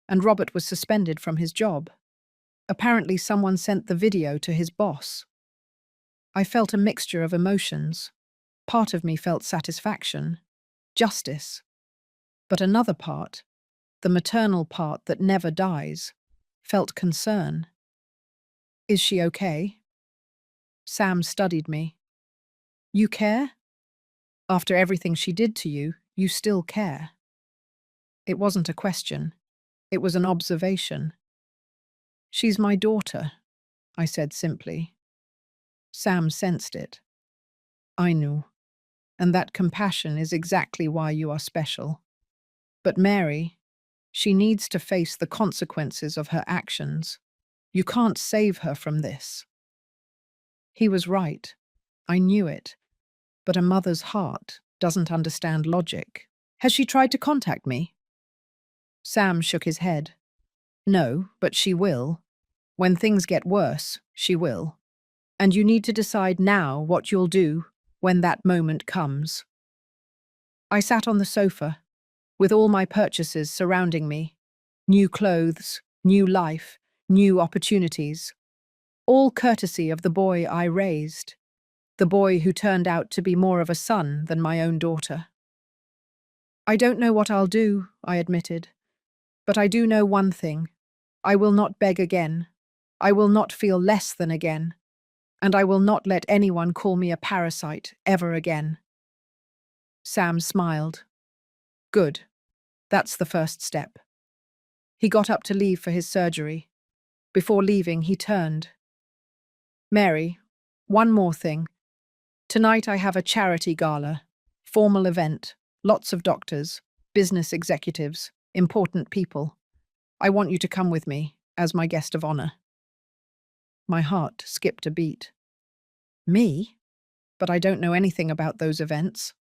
And Robert was suspended from his job. Apparently, someone sent the video to his boss. I felt a mixture of emotions. Part of me felt satisfaction, justice. But another part, the maternal part that never dies, felt concern. Is she okay? Sam studied me. You care? After everything she did to you, you still care. It wasn't a question. It was an observation. She's my daughter, I said simply. Sam sensed it. I knew. And that compassion is exactly why you are special. But Mary, she needs to face the consequences of her actions. You can't save her from this. He was right. I knew it. But a mother's heart doesn't understand logic. Has she tried to contact me? Sam shook his head. No, but she will. When things get worse, she will. And you need to decide now what you'll do when that moment comes. I sat on the sofa, with all my purchases surrounding me. New clothes, new life, new opportunities. All courtesy of the boy I raised. The boy who turned out to be more of a son than my own daughter. I don't know what I'll do, I admitted. But I do know one thing. I will not beg again. I will not feel less than again. And I will not let anyone call me a parasite ever again. Sam smiled. Good. That's the first step. He got up to leave for his surgery. Before leaving, he turned. Mary, one more thing. Tonight I have a charity gala, formal event, lots of doctors, business executives, important people. I want you to come with me as my guest of honor. My heart skipped a beat. Me? But I don't know anything about those events.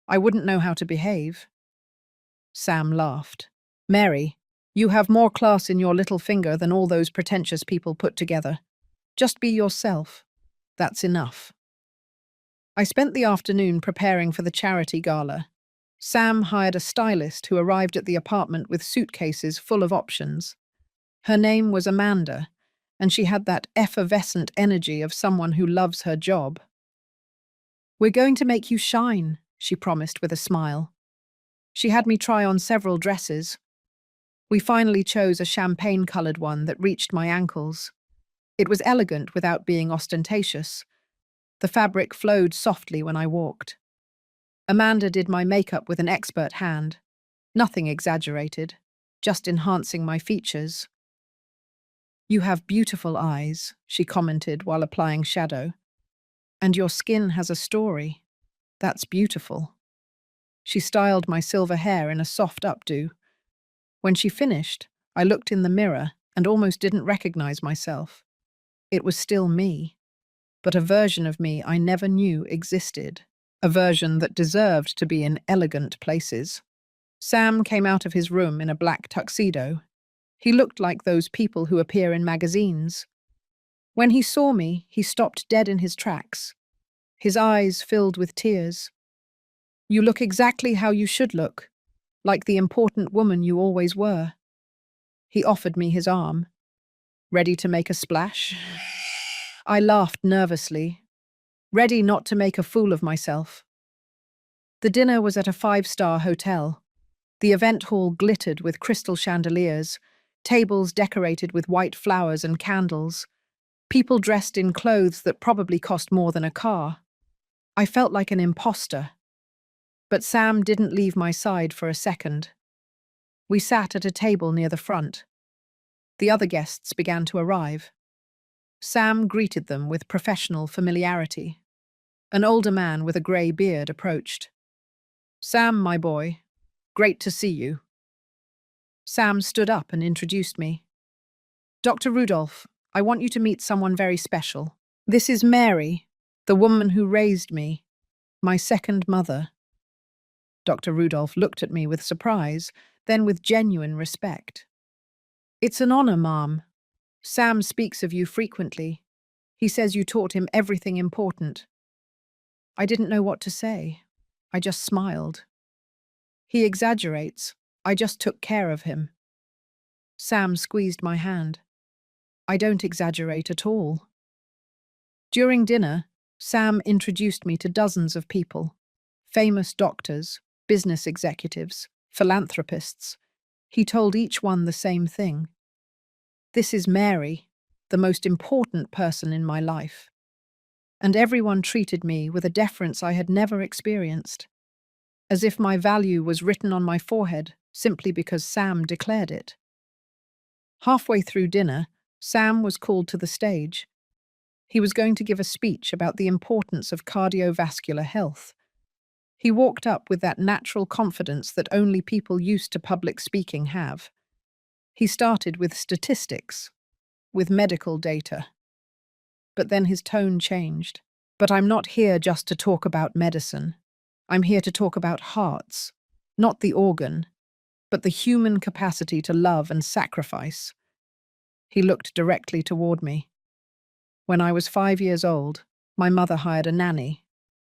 I wouldn't know how to behave. Sam laughed. Mary, you have more class in your little finger than all those pretentious people put together. Just be yourself. That's enough. I spent the afternoon preparing for the charity gala. Sam hired a stylist who arrived at the apartment with suitcases full of options. Her name was Amanda, and she had that effervescent energy of someone who loves her job. We're going to make you shine, she promised with a smile. She had me try on several dresses. We finally chose a champagne-colored one that reached my ankles. It was elegant without being ostentatious. The fabric flowed softly when I walked. Amanda did my makeup with an expert hand. Nothing exaggerated, just enhancing my features. You have beautiful eyes, she commented while applying shadow. And your skin has a story. That's beautiful. She styled my silver hair in a soft updo. When she finished, I looked in the mirror and almost didn't recognize myself. It was still me, but a version of me I never knew existed. A version that deserved to be in elegant places. Sam came out of his room in a black tuxedo. He looked like those people who appear in magazines. When he saw me, he stopped dead in his tracks. His eyes filled with tears. You look exactly how you should look, like the important woman you always were. He offered me his arm. Ready to make a splash? I laughed nervously, ready not to make a fool of myself. The dinner was at a 5-star hotel. The event hall glittered with crystal chandeliers, tables decorated with white flowers and candles, people dressed in clothes that probably cost more than a car. I felt like an imposter. But Sam didn't leave my side for a second. We sat at a table near the front. The other guests began to arrive. Sam greeted them with professional familiarity. An older man with a grey beard approached. Sam, my boy, great to see you. Sam stood up and introduced me. Dr. Rudolph, I want you to meet someone very special. This is Mary, the woman who raised me, my second mother. Dr. Rudolph looked at me with surprise, then with genuine respect. It's an honor, Mom. Sam speaks of you frequently. He says you taught him everything important. I didn't know what to say. I just smiled. He exaggerates. I just took care of him. Sam squeezed my hand. I don't exaggerate at all. During dinner, Sam introduced me to dozens of people. Famous doctors, business executives, philanthropists. He told each one the same thing. This is Mary, the most important person in my life. And everyone treated me with a deference I had never experienced, as if my value was written on my forehead simply because Sam declared it. Halfway through dinner, Sam was called to the stage. He was going to give a speech about the importance of cardiovascular health. He walked up with that natural confidence that only people used to public speaking have. He started with statistics, with medical data. But then his tone changed. But I'm not here just to talk about medicine. I'm here to talk about hearts, not the organ, but the human capacity to love and sacrifice. He looked directly toward me. When I was 5 years old, my mother hired a nanny,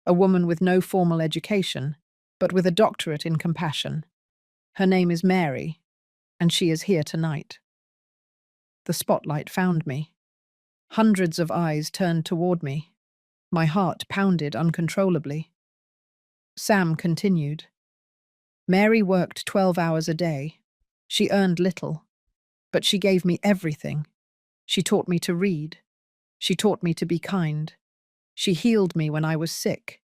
a woman with no formal education, but with a doctorate in compassion. Her name is Mary, and she is here tonight. The spotlight found me. Hundreds of eyes turned toward me. My heart pounded uncontrollably. Sam continued. Mary worked 12 hours a day. She earned little, but she gave me everything. She taught me to read. She taught me to be kind. She healed me when I was sick.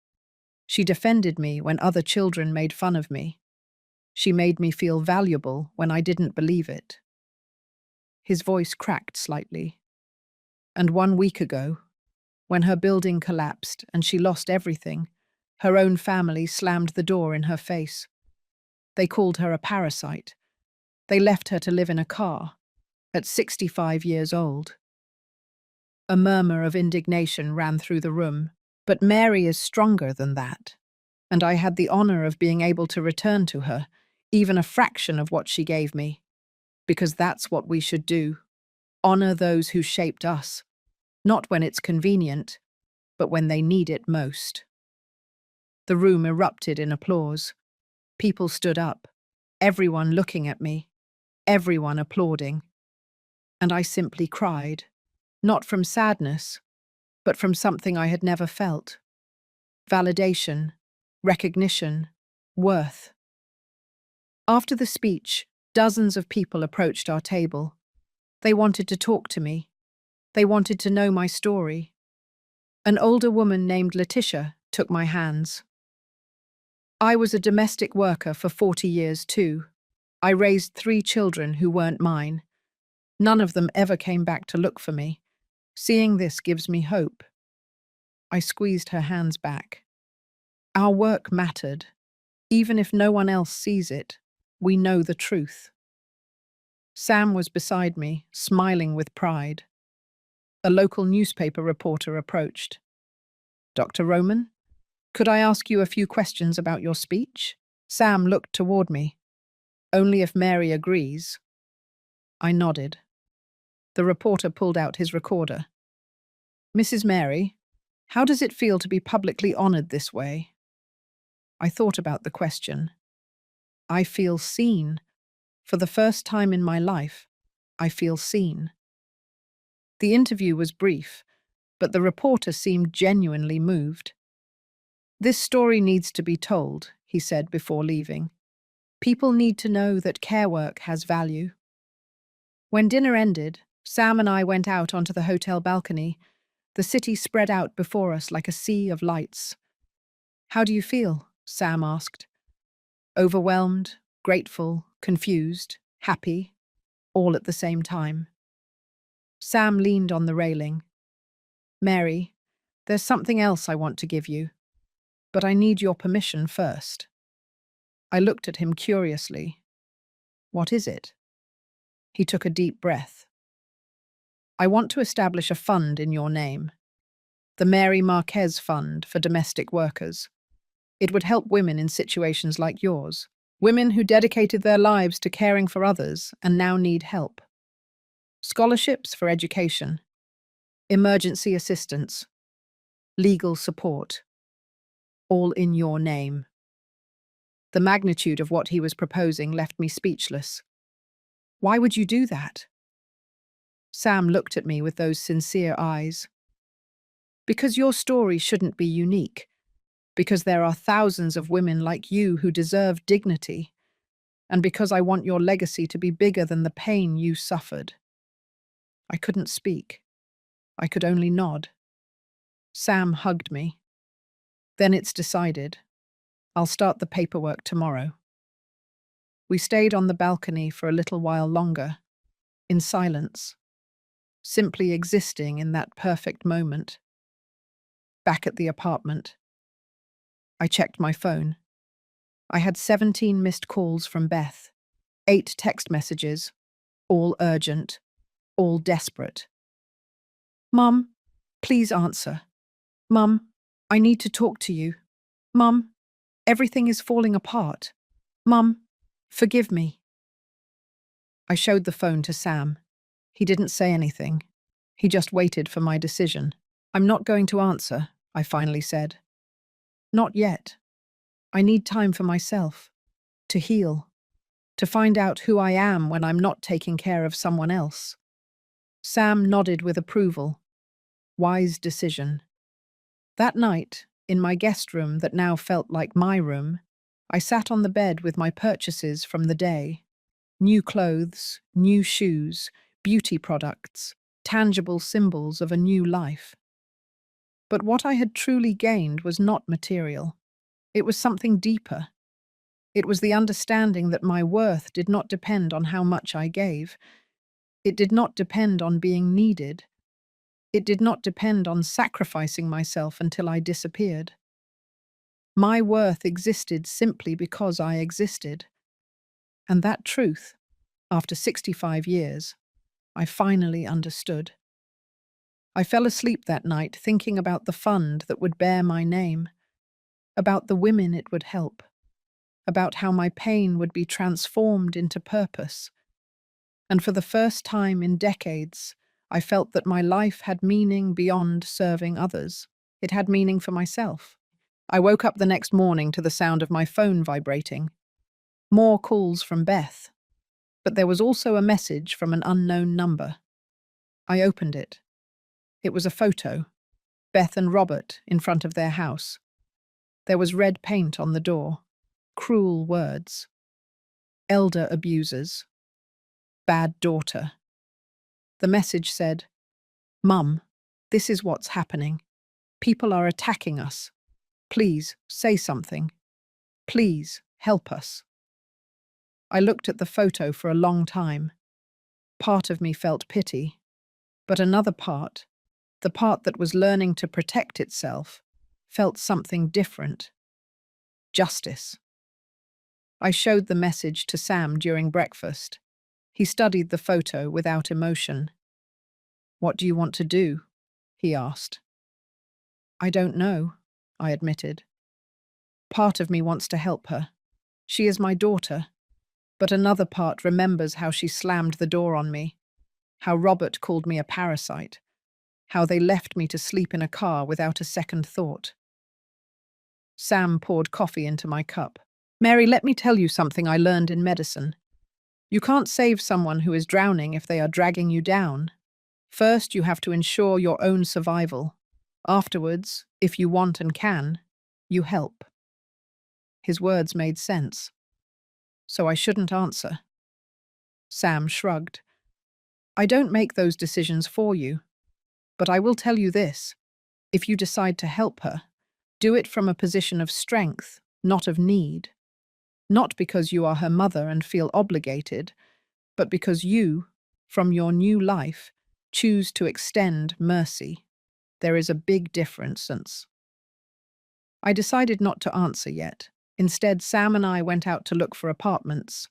She defended me when other children made fun of me. She made me feel valuable when I didn't believe it. His voice cracked slightly. And 1 week ago, when her building collapsed and she lost everything, her own family slammed the door in her face. They called her a parasite. They left her to live in a car, at 65 years old. A murmur of indignation ran through the room, but Mary is stronger than that, and I had the honor of being able to return to her, even a fraction of what she gave me, because that's what we should do, honor those who shaped us, not when it's convenient, but when they need it most. The room erupted in applause. People stood up, everyone looking at me, everyone applauding. And I simply cried, not from sadness, but from something I had never felt. Validation, recognition, worth. After the speech, dozens of people approached our table. They wanted to talk to me. They wanted to know my story. An older woman named Letitia took my hands. I was a domestic worker for 40 years too. I raised 3 children who weren't mine. None of them ever came back to look for me. Seeing this gives me hope. I squeezed her hands back. Our work mattered. Even if no one else sees it, we know the truth. Sam was beside me, smiling with pride. A local newspaper reporter approached. Dr. Roman, could I ask you a few questions about your speech? Sam looked toward me. Only if Mary agrees. I nodded. The reporter pulled out his recorder. Mrs. Mary, how does it feel to be publicly honored this way? I thought about the question. I feel seen. For the first time in my life, I feel seen. The interview was brief, but the reporter seemed genuinely moved. This story needs to be told, he said before leaving. People need to know that care work has value. When dinner ended, Sam and I went out onto the hotel balcony. The city spread out before us like a sea of lights. How do you feel? Sam asked. Overwhelmed, grateful, confused, happy, all at the same time. Sam leaned on the railing. Mary, there's something else I want to give you, but I need your permission first. I looked at him curiously. What is it? He took a deep breath. I want to establish a fund in your name, the Mary Marquez Fund for Domestic Workers. It would help women in situations like yours, women who dedicated their lives to caring for others and now need help. Scholarships for education, emergency assistance, legal support, all in your name. The magnitude of what he was proposing left me speechless. Why would you do that? Sam looked at me with those sincere eyes. Because your story shouldn't be unique. Because there are thousands of women like you who deserve dignity. And because I want your legacy to be bigger than the pain you suffered. I couldn't speak. I could only nod. Sam hugged me. Then it's decided. I'll start the paperwork tomorrow. We stayed on the balcony for a little while longer, in silence, simply existing in that perfect moment. Back at the apartment, I checked my phone. I had 17 missed calls from Beth, 8 text messages, all urgent, all desperate. Mum, please answer. Mum, I need to talk to you. Mum. Everything is falling apart. Mum, forgive me. I showed the phone to Sam. He didn't say anything. He just waited for my decision. I'm not going to answer, I finally said. Not yet. I need time for myself. To heal. To find out who I am when I'm not taking care of someone else. Sam nodded with approval. Wise decision. That night, in my guest room that now felt like my room, I sat on the bed with my purchases from the day. New clothes, new shoes, beauty products, tangible symbols of a new life. But what I had truly gained was not material. It was something deeper. It was the understanding that my worth did not depend on how much I gave. It did not depend on being needed. It did not depend on sacrificing myself until I disappeared. My worth existed simply because I existed. And that truth, after 65 years, I finally understood. I fell asleep that night thinking about the fund that would bear my name, about the women it would help, about how my pain would be transformed into purpose. And for the first time in decades, I felt that my life had meaning beyond serving others. It had meaning for myself. I woke up the next morning to the sound of my phone vibrating. More calls from Beth. But there was also a message from an unknown number. I opened it. It was a photo. Beth and Robert in front of their house. There was red paint on the door. Cruel words. Elder abusers. Bad daughter. The message said, "Mum, this is what's happening. People are attacking us. Please, say something. Please, help us." I looked at the photo for a long time. Part of me felt pity, but another part, the part that was learning to protect itself, felt something different. Justice. I showed the message to Sam during breakfast. He studied the photo without emotion. "What do you want to do?" he asked. "I don't know," I admitted. Part of me wants to help her. She is my daughter. But another part remembers how she slammed the door on me, how Robert called me a parasite, how they left me to sleep in a car without a second thought. Sam poured coffee into my cup. "Mary, let me tell you something I learned in medicine. You can't save someone who is drowning if they are dragging you down. First, you have to ensure your own survival. Afterwards, if you want and can, you help." His words made sense. So I shouldn't answer. Sam shrugged. "I don't make those decisions for you. But I will tell you this. If you decide to help her, do it from a position of strength, not of need. Not because you are her mother and feel obligated, but because you, from your new life, choose to extend mercy. There is a big difference." I decided not to answer yet. Instead, Sam and I went out to look for apartments.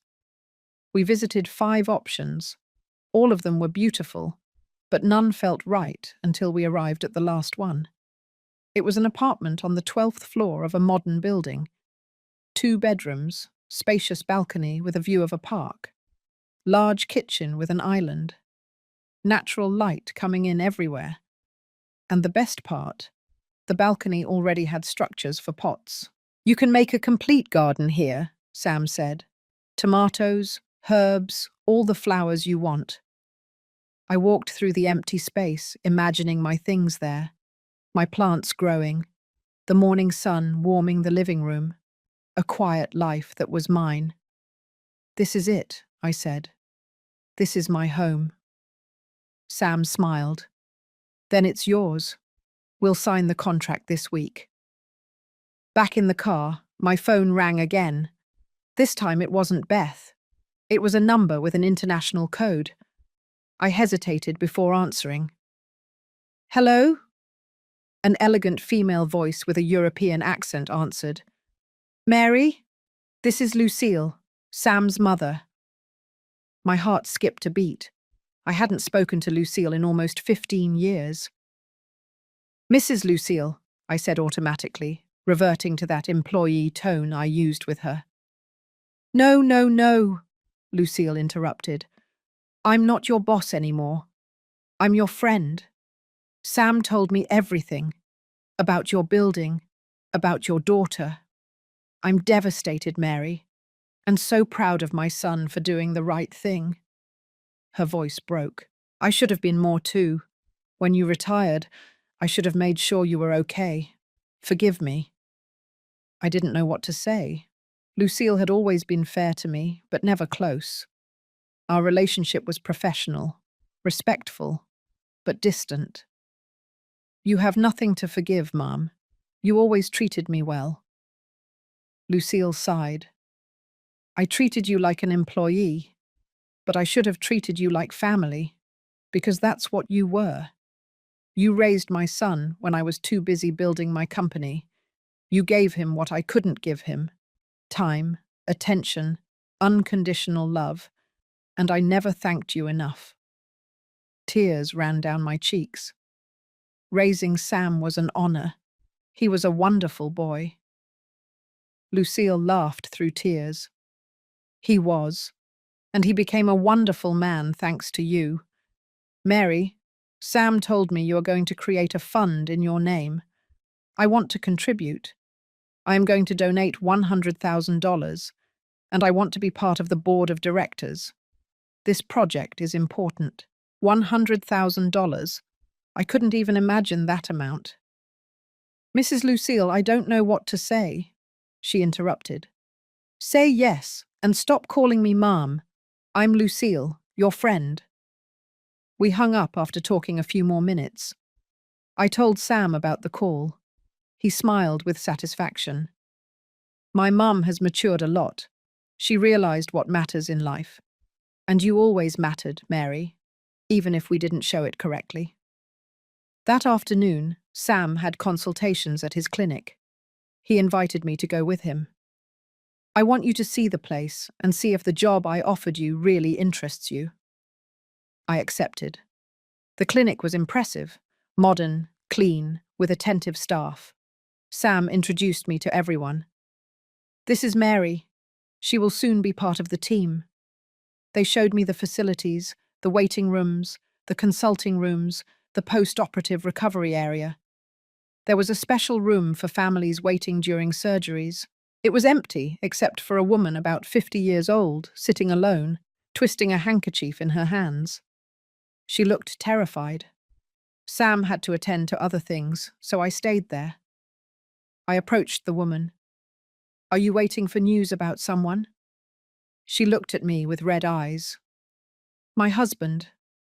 We visited 5 options. All of them were beautiful, but none felt right until we arrived at the last one. It was an apartment on the 12th floor of a modern building. 2 bedrooms, spacious balcony with a view of a park. Large kitchen with an island. Natural light coming in everywhere. And the best part, the balcony already had structures for pots. "You can make a complete garden here," Sam said. "Tomatoes, herbs, all the flowers you want." I walked through the empty space, imagining my things there. My plants growing, the morning sun warming the living room. A quiet life that was mine. "This is it," I said. "This is my home." Sam smiled. "Then it's yours. We'll sign the contract this week." Back in the car, my phone rang again. This time it wasn't Beth. It was a number with an international code. I hesitated before answering. "Hello?" An elegant female voice with a European accent answered. "Mary? This is Lucille, Sam's mother." My heart skipped a beat. I hadn't spoken to Lucille in almost 15 years. "Mrs. Lucille," I said automatically, reverting to that employee tone I used with her. No, no, no, Lucille interrupted. I'm not your boss anymore. I'm your friend. Sam told me everything about your building, about your daughter. I'm devastated, Mary, and so proud of my son for doing the right thing. Her voice broke. I should have been more too. When you retired, I should have made sure you were okay. Forgive me. I didn't know what to say. Lucille had always been fair to me, but never close. Our relationship was professional, respectful, but distant. You have nothing to forgive, Mom. You always treated me well. Lucille sighed. I treated you like an employee, but I should have treated you like family, because that's what you were. You raised my son when I was too busy building my company. You gave him what I couldn't give him: time, attention, unconditional love, and I never thanked you enough. Tears ran down my cheeks. Raising Sam was an honor. He was a wonderful boy. Lucille laughed through tears. He was, and he became a wonderful man thanks to you. Mary, Sam told me you are going to create a fund in your name. I want to contribute. I am going to donate $100,000, and I want to be part of the board of directors. This project is important. $100,000. I couldn't even imagine that amount. Mrs. Lucille, I don't know what to say, she interrupted. Say yes, and stop calling me Mom. I'm Lucille, your friend. We hung up after talking a few more minutes. I told Sam about the call. He smiled with satisfaction. My mum has matured a lot. She realized what matters in life. And you always mattered, Mary, even if we didn't show it correctly. That afternoon, Sam had consultations at his clinic. He invited me to go with him. I want you to see the place and see if the job I offered you really interests you. I accepted. The clinic was impressive, modern, clean, with attentive staff. Sam introduced me to everyone. This is Mary. She will soon be part of the team. They showed me the facilities, the waiting rooms, the consulting rooms, the post-operative recovery area. There was a special room for families waiting during surgeries. It was empty except for a woman about 50 years old, sitting alone, twisting a handkerchief in her hands. She looked terrified. Sam had to attend to other things, so I stayed there. I approached the woman. Are you waiting for news about someone? She looked at me with red eyes. My husband.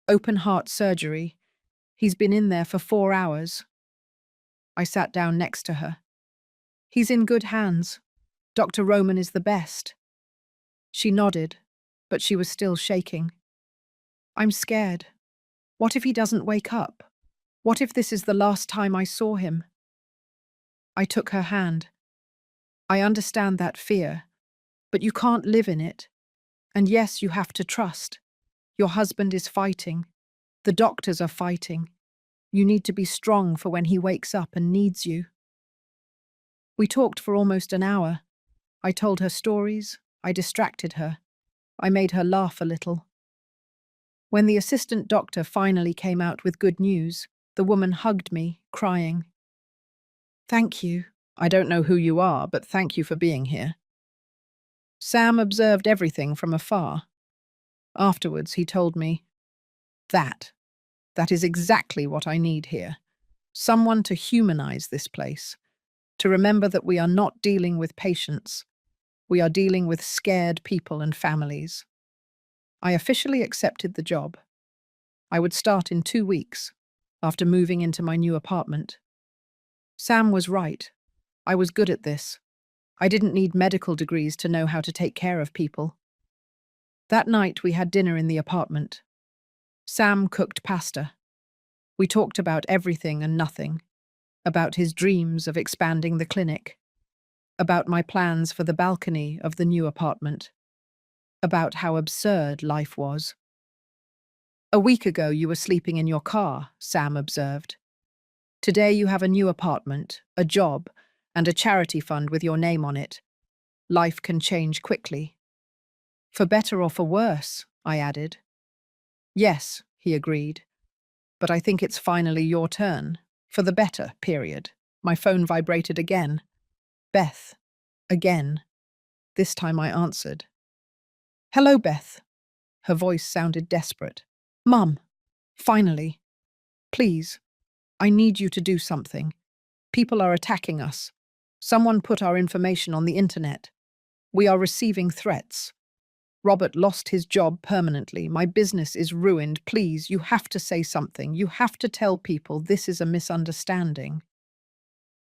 Open heart surgery. He's been in there for 4 hours. I sat down next to her. He's in good hands. Dr. Roman is the best. She nodded, but she was still shaking. I'm scared. What if he doesn't wake up? What if this is the last time I saw him? I took her hand. I understand that fear, but you can't live in it. And yes, you have to trust. Your husband is fighting. The doctors are fighting. You need to be strong for when he wakes up and needs you. We talked for almost an hour. I told her stories. I distracted her. I made her laugh a little. When the assistant doctor finally came out with good news, the woman hugged me, crying. Thank you. I don't know who you are, but thank you for being here. Sam observed everything from afar. Afterwards, he told me, That is exactly what I need here. Someone to humanize this place, to remember that we are not dealing with patients. We are dealing with scared people and families. I officially accepted the job. I would start in 2 weeks, after moving into my new apartment. Sam was right. I was good at this. I didn't need medical degrees to know how to take care of people. That night we had dinner in the apartment. Sam cooked pasta. We talked about everything and nothing, about his dreams of expanding the clinic, about my plans for the balcony of the new apartment, about how absurd life was. A week ago you were sleeping in your car, Sam observed. Today you have a new apartment, a job, and a charity fund with your name on it. Life can change quickly. For better or for worse, I added. Yes, he agreed, but I think it's finally your turn. For the better, period. My phone vibrated again. Beth. Again. This time I answered. Hello, Beth. Her voice sounded desperate. Mum. Finally. Please. I need you to do something. People are attacking us. Someone put our information on the internet. We are receiving threats. Robert lost his job permanently. My business is ruined. Please, you have to say something. You have to tell people this is a misunderstanding.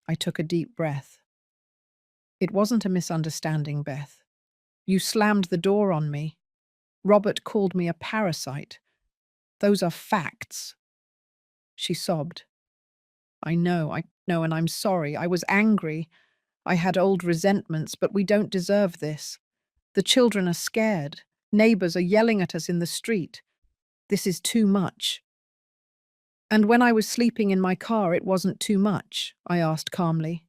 I took a deep breath. It wasn't a misunderstanding, Beth. You slammed the door on me. Robert called me a parasite. Those are facts. She sobbed. I know, and I'm sorry. I was angry. I had old resentments, but we don't deserve this. The children are scared. Neighbors are yelling at us in the street. This is too much. And when I was sleeping in my car, it wasn't too much, I asked calmly.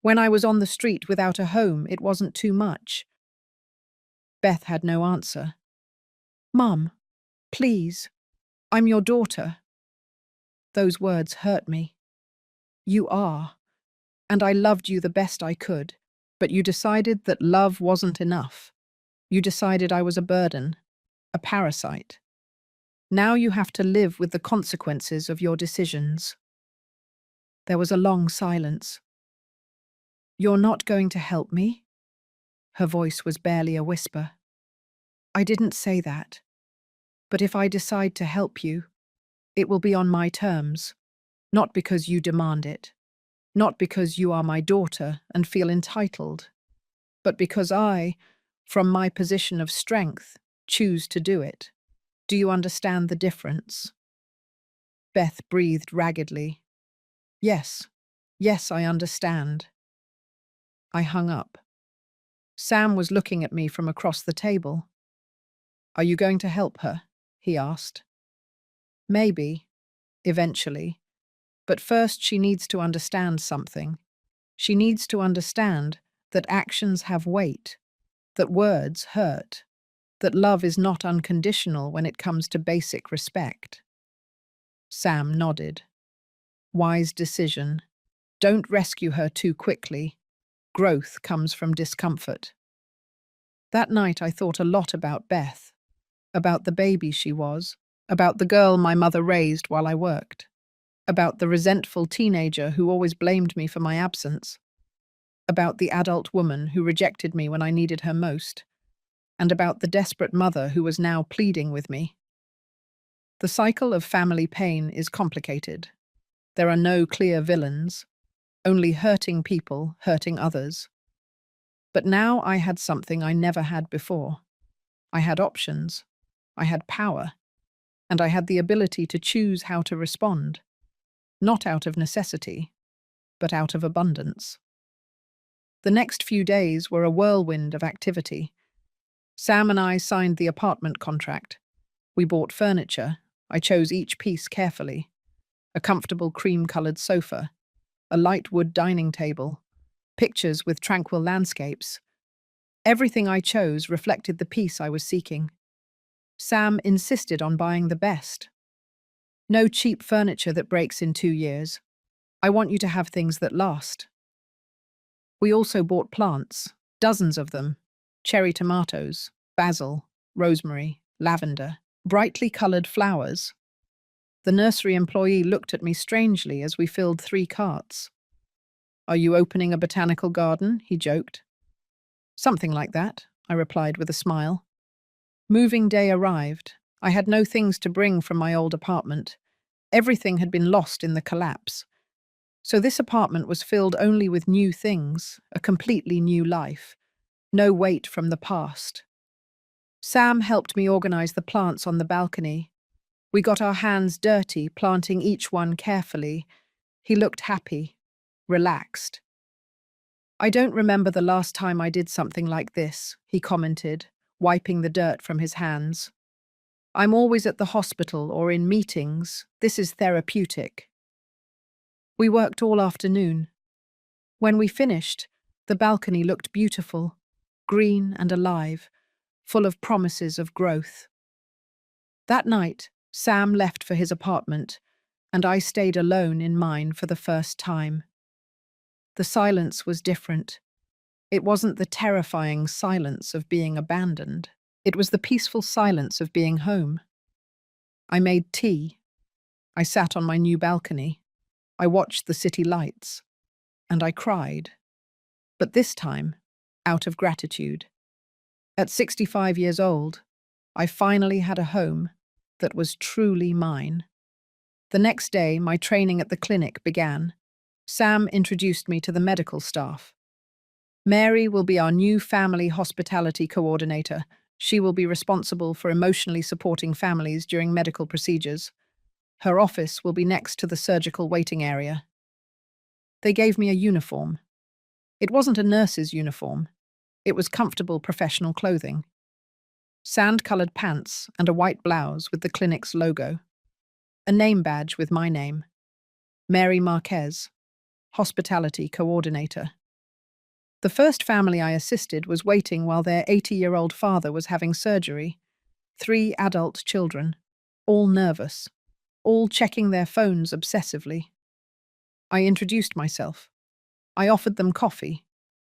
When I was on the street without a home, it wasn't too much. Beth had no answer. Mum, please, I'm your daughter. Those words hurt me. You are, and I loved you the best I could, but you decided that love wasn't enough. You decided I was a burden, a parasite. Now you have to live with the consequences of your decisions. There was a long silence. You're not going to help me? Her voice was barely a whisper. I didn't say that. But if I decide to help you, it will be on my terms, not because you demand it, not because you are my daughter and feel entitled, but because I, from my position of strength, choose to do it. Do you understand the difference? Beth breathed raggedly. Yes, I understand. I hung up. Sam was looking at me from across the table. Are you going to help her? He asked. Maybe, eventually. But first she needs to understand something. She needs to understand that actions have weight, that words hurt, that love is not unconditional when it comes to basic respect. Sam nodded. Wise decision. Don't rescue her too quickly. Growth comes from discomfort. That night I thought a lot about Beth, about the baby she was, about the girl my mother raised while I worked, about the resentful teenager who always blamed me for my absence, about the adult woman who rejected me when I needed her most, and about the desperate mother who was now pleading with me. The cycle of family pain is complicated. There are no clear villains, only hurting people hurting others. But now I had something I never had before. I had options, I had power, and I had the ability to choose how to respond, not out of necessity, but out of abundance. The next few days were a whirlwind of activity. Sam and I signed the apartment contract. We bought furniture. I chose each piece carefully. A comfortable cream-colored sofa, a light wood dining table, pictures with tranquil landscapes. Everything I chose reflected the peace I was seeking. Sam insisted on buying the best. No cheap furniture that breaks in 2 years. I want you to have things that last. We also bought plants, dozens of them. Cherry tomatoes, basil, rosemary, lavender, brightly coloured flowers. The nursery employee looked at me strangely as we filled 3 carts. Are you opening a botanical garden? He joked. Something like that, I replied with a smile. Moving day arrived. I had no things to bring from my old apartment. Everything had been lost in the collapse. So this apartment was filled only with new things, a completely new life. No weight from the past. Sam helped me organize the plants on the balcony. We got our hands dirty, planting each one carefully. He looked happy, relaxed. I don't remember the last time I did something like this, he commented, wiping the dirt from his hands. I'm always at the hospital or in meetings. This is therapeutic. We worked all afternoon. When we finished, the balcony looked beautiful, green and alive, full of promises of growth. That night, Sam left for his apartment, and I stayed alone in mine for the first time. The silence was different. It wasn't the terrifying silence of being abandoned. It was the peaceful silence of being home. I made tea. I sat on my new balcony. I watched the city lights. And I cried. But this time, out of gratitude. At 65 years old, I finally had a home that was truly mine. The next day, my training at the clinic began. Sam introduced me to the medical staff. Mary will be our new family hospitality coordinator. She will be responsible for emotionally supporting families during medical procedures. Her office will be next to the surgical waiting area. They gave me a uniform. It wasn't a nurse's uniform. It was comfortable professional clothing. Sand-colored pants and a white blouse with the clinic's logo. A name badge with my name. Mary Marquez, hospitality coordinator. The first family I assisted was waiting while their 80-year-old father was having surgery. 3 adult children, all nervous, all checking their phones obsessively. I introduced myself. I offered them coffee.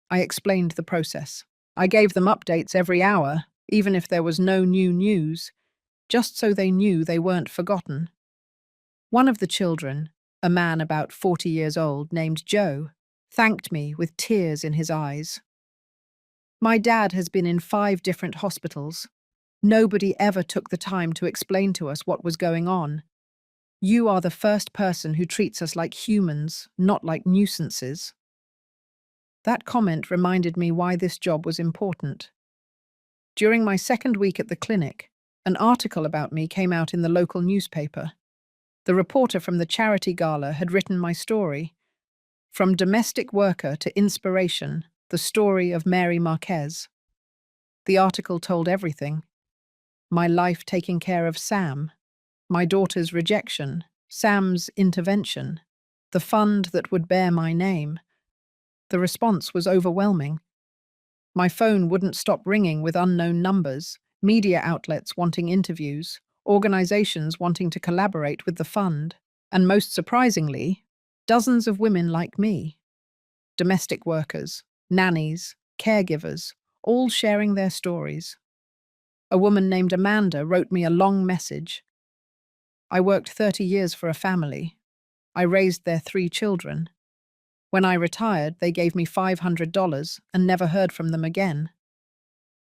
I explained the process. I gave them updates every hour, even if there was no new news, just so they knew they weren't forgotten. One of the children, a man about 40 years old named Joe, thanked me with tears in his eyes. My dad has been in 5 different hospitals. Nobody ever took the time to explain to us what was going on. You are the first person who treats us like humans, not like nuisances. That comment reminded me why this job was important. During my second week at the clinic, an article about me came out in the local newspaper. The reporter from the charity gala had written my story. From domestic worker to inspiration, the story of Mary Marquez. The article told everything. My life taking care of Sam, my daughter's rejection, Sam's intervention, the fund that would bear my name. The response was overwhelming. My phone wouldn't stop ringing with unknown numbers, media outlets wanting interviews, organizations wanting to collaborate with the fund, and most surprisingly, dozens of women like me. Domestic workers, nannies, caregivers, all sharing their stories. A woman named Amanda wrote me a long message. I worked 30 years for a family. I raised their 3 children. When I retired, they gave me $500 and never heard from them again.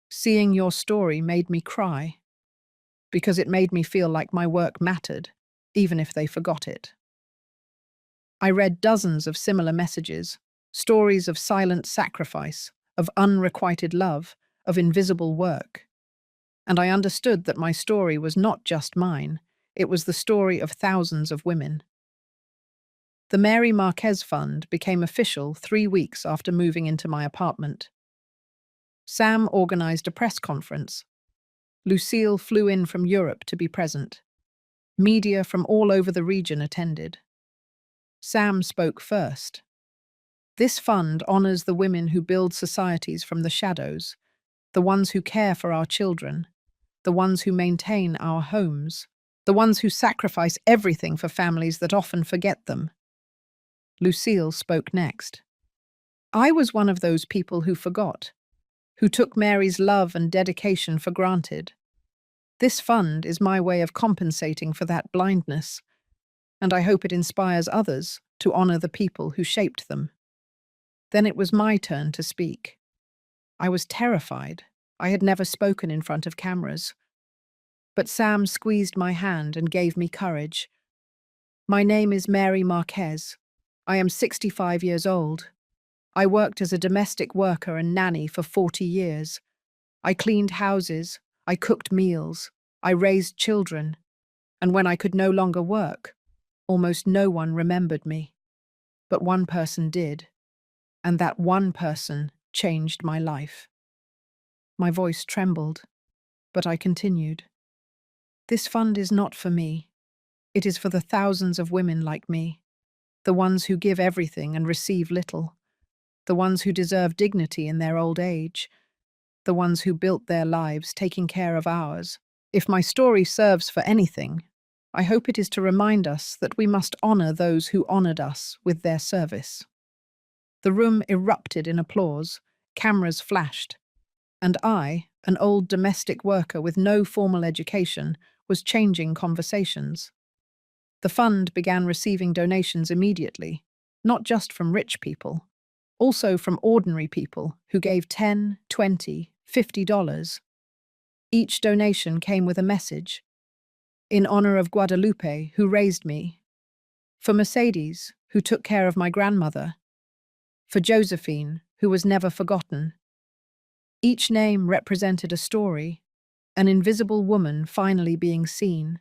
Seeing your story made me cry, because it made me feel like my work mattered, even if they forgot it. I read dozens of similar messages, stories of silent sacrifice, of unrequited love, of invisible work. And I understood that my story was not just mine, it was the story of thousands of women. The Mary Marquez Fund became official 3 weeks after moving into my apartment. Sam organized a press conference. Lucille flew in from Europe to be present. Media from all over the region attended. Sam spoke first. This fund honors the women who build societies from the shadows, the ones who care for our children, the ones who maintain our homes, the ones who sacrifice everything for families that often forget them. Lucille spoke next. I was one of those people who forgot, who took Mary's love and dedication for granted. This fund is my way of compensating for that blindness, and I hope it inspires others to honor the people who shaped them. Then it was my turn to speak. I was terrified. I had never spoken in front of cameras. But Sam squeezed my hand and gave me courage. My name is Mary Marquez. I am 65 years old. I worked as a domestic worker and nanny for 40 years. I cleaned houses, I cooked meals, I raised children, and when I could no longer work, almost no one remembered me. But one person did, and that one person changed my life. My voice trembled, but I continued. This fund is not for me. It is for the thousands of women like me, the ones who give everything and receive little, the ones who deserve dignity in their old age, the ones who built their lives taking care of ours. If my story serves for anything, I hope it is to remind us that we must honor those who honored us with their service. The room erupted in applause, cameras flashed, and I, an old domestic worker with no formal education, was changing conversations. The fund began receiving donations immediately, not just from rich people, also from ordinary people who gave $10, $20, $50. Each donation came with a message. In honor of Guadalupe, who raised me. For Mercedes, who took care of my grandmother. For Josephine, who was never forgotten. Each name represented a story, an invisible woman finally being seen.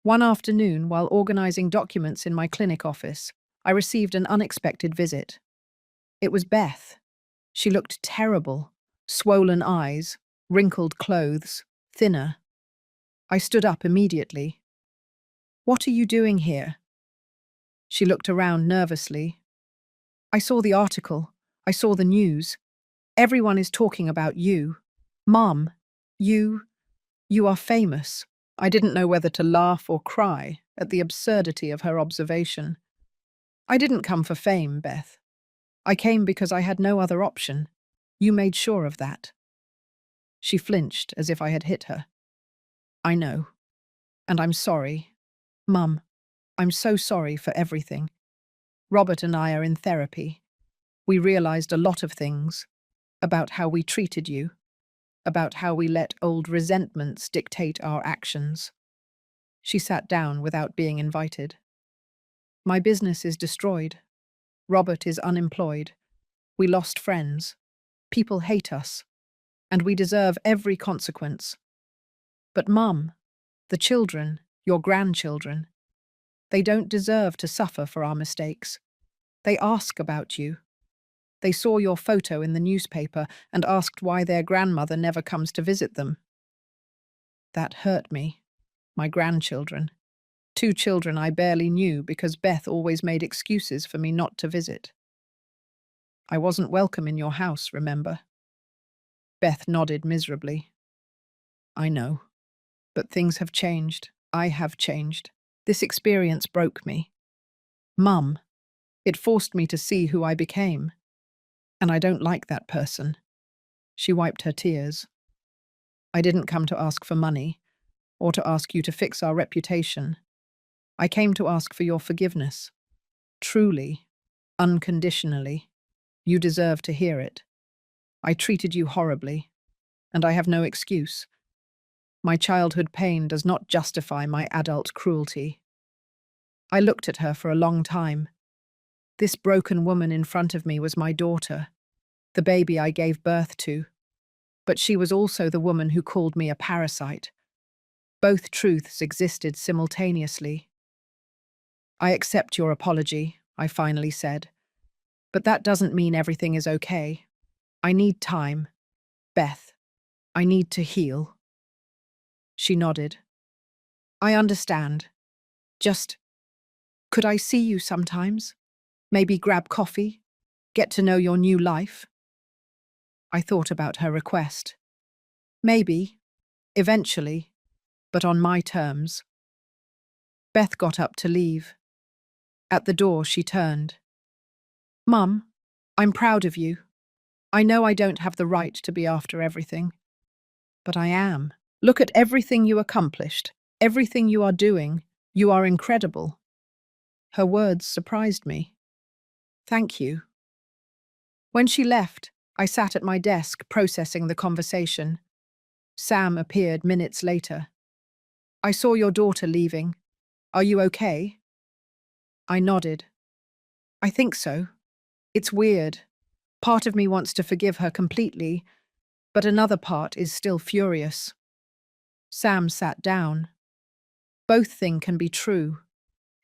One afternoon, while organizing documents in my clinic office, I received an unexpected visit. It was Beth. She looked terrible, swollen eyes, wrinkled clothes, thinner. I stood up immediately. "What are you doing here?" She looked around nervously. "I saw the article. I saw the news. Everyone is talking about you. Mom, you are famous." I didn't know whether to laugh or cry at the absurdity of her observation. "I didn't come for fame, Beth. I came because I had no other option. You made sure of that." She flinched as if I had hit her. "I know. And I'm sorry. Mum, I'm so sorry for everything. Robert and I are in therapy. We realized a lot of things about how we treated you, about how we let old resentments dictate our actions." She sat down without being invited. "My business is destroyed. Robert is unemployed. We lost friends. People hate us. And we deserve every consequence. But Mum, the children, your grandchildren, they don't deserve to suffer for our mistakes. They ask about you. They saw your photo in the newspaper and asked why their grandmother never comes to visit them." That hurt me. My grandchildren. 2 children I barely knew because Beth always made excuses for me not to visit. "I wasn't welcome in your house, remember?" Beth nodded miserably. "I know. But things have changed. I have changed. This experience broke me. Mum, it forced me to see who I became. And I don't like that person." She wiped her tears. "I didn't come to ask for money, or to ask you to fix our reputation. I came to ask for your forgiveness. Truly, unconditionally. You deserve to hear it. I treated you horribly, and I have no excuse. My childhood pain does not justify my adult cruelty." I looked at her for a long time. This broken woman in front of me was my daughter, the baby I gave birth to. But she was also the woman who called me a parasite. Both truths existed simultaneously. "I accept your apology," I finally said. "But that doesn't mean everything is okay. I need time. Beth, I need to heal." She nodded. "I understand. Just, could I see you sometimes? Maybe grab coffee? Get to know your new life?" I thought about her request. Maybe, eventually, but on my terms. Beth got up to leave. At the door, she turned. "Mum, I'm proud of you. I know I don't have the right to be after everything. But I am. Look at everything you accomplished, everything you are doing. You are incredible." Her words surprised me. "Thank you." When she left, I sat at my desk processing the conversation. Sam appeared minutes later. "I saw your daughter leaving. Are you okay?" I nodded. "I think so. It's weird. Part of me wants to forgive her completely, but another part is still furious." Sam sat down. "Both things can be true.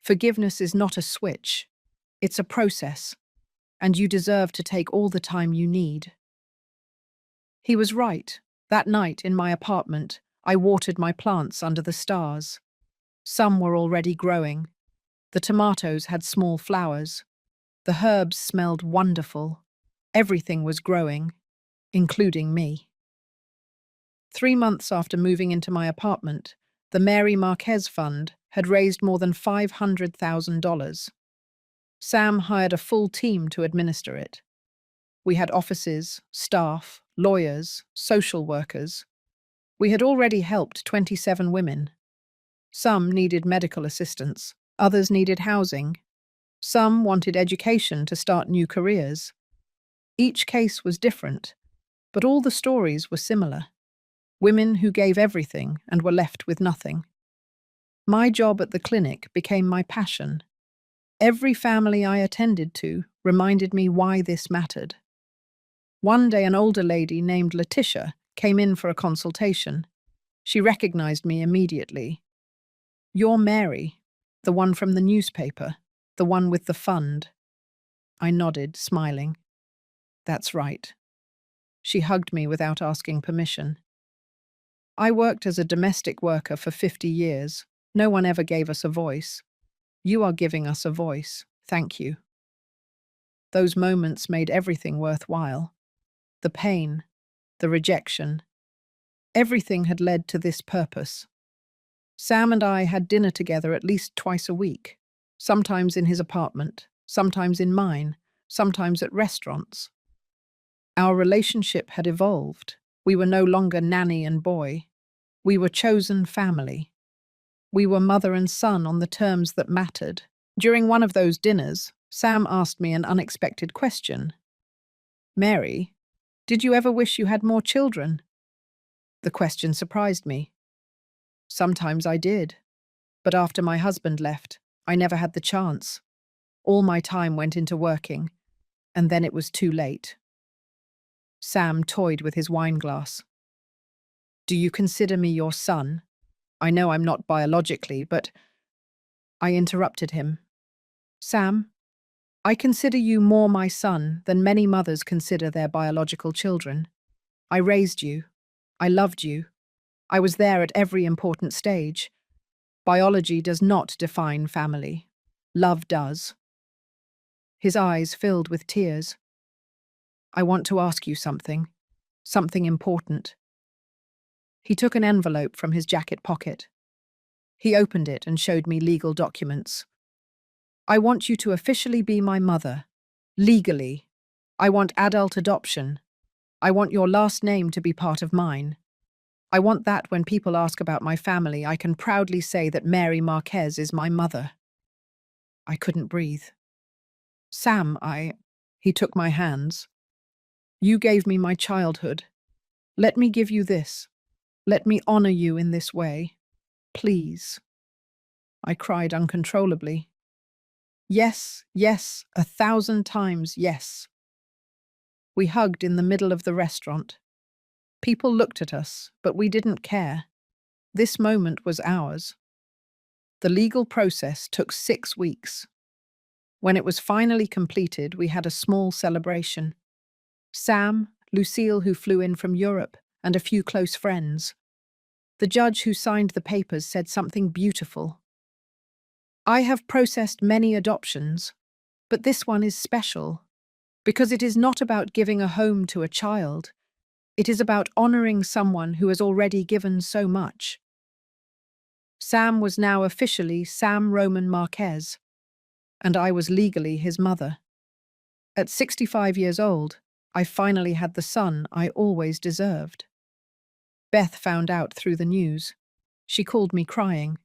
Forgiveness is not a switch. It's a process, and you deserve to take all the time you need." He was right. That night in my apartment, I watered my plants under the stars. Some were already growing. The tomatoes had small flowers. The herbs smelled wonderful. Everything was growing, including me. 3 months after moving into my apartment, the Mary Marquez Fund had raised more than $500,000. Sam hired a full team to administer it. We had offices, staff, lawyers, social workers. We had already helped 27 women. Some needed medical assistance, others needed housing. Some wanted education to start new careers. Each case was different, but all the stories were similar. Women who gave everything and were left with nothing. My job at the clinic became my passion. Every family I attended to reminded me why this mattered. One day, an older lady named Letitia came in for a consultation. She recognized me immediately. "You're Mary, the one from the newspaper, the one with the fund." I nodded, smiling. "That's right." She hugged me without asking permission. "I worked as a domestic worker for 50 years. No one ever gave us a voice. You are giving us a voice. Thank you." Those moments made everything worthwhile. The pain, the rejection. Everything had led to this purpose. Sam and I had dinner together at least twice a week, sometimes in his apartment, sometimes in mine, sometimes at restaurants. Our relationship had evolved. We were no longer nanny and boy. We were chosen family. We were mother and son on the terms that mattered. During one of those dinners, Sam asked me an unexpected question. "Mary, did you ever wish you had more children?" The question surprised me. Sometimes I did. But after my husband left, I never had the chance. All my time went into working, and then it was too late. Sam toyed with his wine glass. "Do you consider me your son? I know I'm not biologically, but—" I interrupted him. "Sam, I consider you more my son than many mothers consider their biological children. I raised you. I loved you. I was there at every important stage. Biology does not define family. Love does." His eyes filled with tears. "I want to ask you something. Something important." He took an envelope from his jacket pocket. He opened it and showed me legal documents. "I want you to officially be my mother. Legally. I want adult adoption. I want your last name to be part of mine. I want that when people ask about my family, I can proudly say that Mary Marquez is my mother." I couldn't breathe. "Sam, He took my hands. "You gave me my childhood. Let me give you this. Let me honor you in this way. Please." I cried uncontrollably. "Yes, yes, 1,000 times yes." We hugged in the middle of the restaurant. People looked at us, but we didn't care. This moment was ours. The legal process took 6 weeks. When it was finally completed, we had a small celebration. Sam, Lucille, who flew in from Europe, and a few close friends. The judge who signed the papers said something beautiful. "I have processed many adoptions, but this one is special, because it is not about giving a home to a child. It is about honoring someone who has already given so much." Sam was now officially Sam Roman Marquez, and I was legally his mother. At 65 years old, I finally had the son I always deserved. Beth found out through the news. She called me crying.